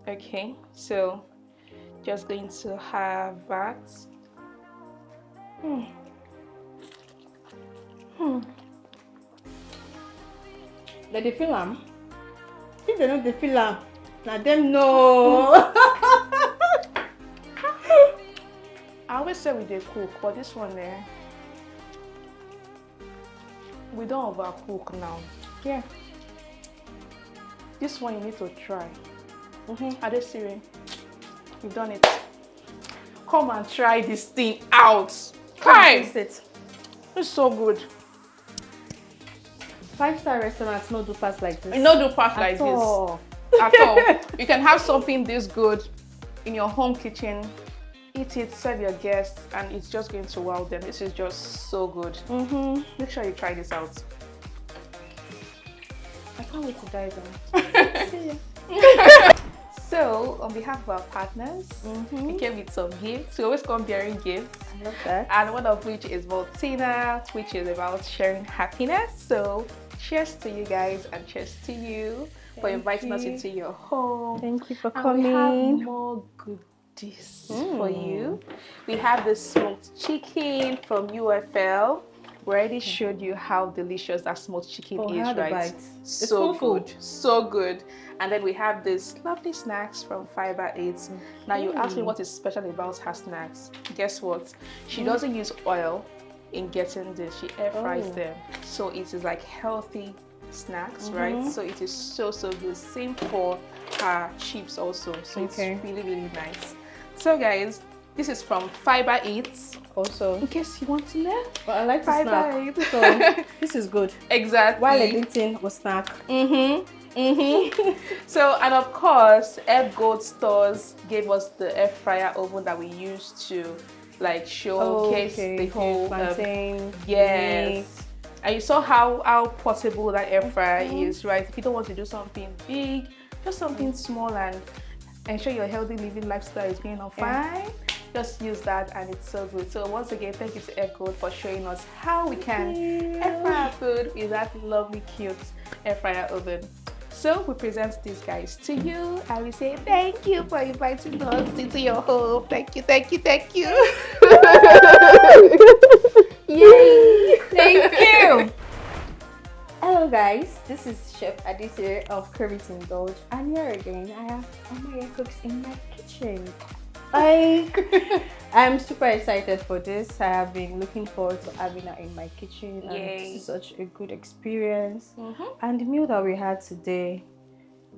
Okay, so just going to have that. Let the feel am. If they know the feel am, let them know. I always say we dey cook, but this one there, we don't overcook now. Yeah. This one you need to try. Are they serious? You've done it. Come and try this thing out. Try it. It's so good. 5-star restaurants no do pass like this. No do pass like At all. this. At all. You can have something this good in your home kitchen, eat it, serve your guests, and it's just going to wow them. This is just so good. Make sure you try this out. I can't wait to dive in. See ya. So, on behalf of our partners, we came with some gifts. We always come bearing gifts. I love that. And one of which is Maltina, which is about sharing happiness. So, cheers to you guys and cheers to you for inviting us into your home. Thank you for And coming. we have more goodies for you. We have the smoked chicken from UFL. We already showed you how delicious that smoked chicken is, right? So good, so good. And then we have this lovely snacks from Fiber 8. Now you ask me what is special about her snacks. Guess what? She doesn't use oil in getting this. She air fries them. So it is like healthy snacks, right? So it is so good. Same for her chips also. So it's really nice. So guys, this is from Fiber 8. Also, In case you want to know. but I like to Fiber snack. 8. So this is good. Exactly. While editing or snack. So, and of course, fgold stores gave us the air fryer oven that we used to like showcase the whole Plantain. yes. And you saw how portable that air fryer is, right? If you don't want to do something big, just something small and ensure your healthy living lifestyle is going on fine, just use that and it's so good. So once again, thank you to fgold for showing us how we can air fry our food with that lovely cute air fryer oven. So we present these guys to you and we say thank you for inviting us into your home. Thank you. Yay! Thank you! Hello guys, this is Chef Adisire of Curvy Indulge, and here again I have Omoye cooks in my kitchen. I'm super excited for this. I have been looking forward to having her in my kitchen, and this is such a good experience. And the meal that we had today,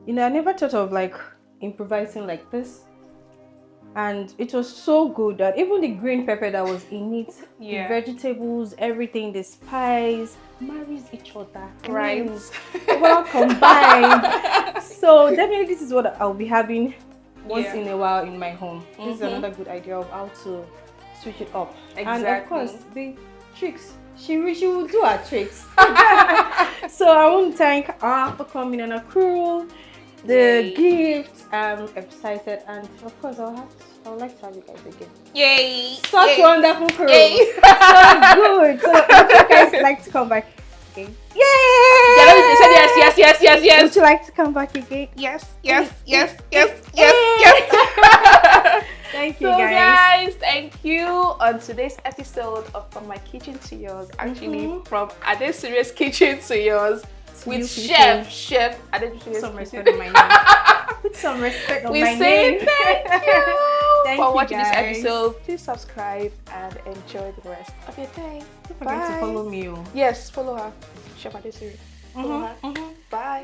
you know, I never thought of like improvising like this, and it was so good that even the green pepper that was in it, the vegetables, everything, the spice marries each other, right? Well combined. So definitely this is what I'll be having once in a while in my home. This is another good idea of how to switch it up. And of course the tricks, she will do her tricks. So I want to thank her for coming on a crew, the gift. I'm excited, and of course I'll have to I would like to have you guys again. Yay! Such Yay. wonderful crew. Yay. So good. So would you guys like to come back again? Yay! Yeah, they said yes, yes, yes, yes, Would yes. you like to come back again? Yes, yes, yes, yes, yes, yes. Thank you, So guys. thank you on today's episode of From My Kitchen to Yours. Actually, from Ade's Serious Kitchen to Yours with you Chef Ade's Serious Some Kitchen. respect on my name. Put some respect on We my say name. thank you Thank for you, watching this guys. episode. Please subscribe and enjoy the rest of your day. Don't forget to follow me. Yes, follow her. Chef Ade's Serious. Follow her. Bye.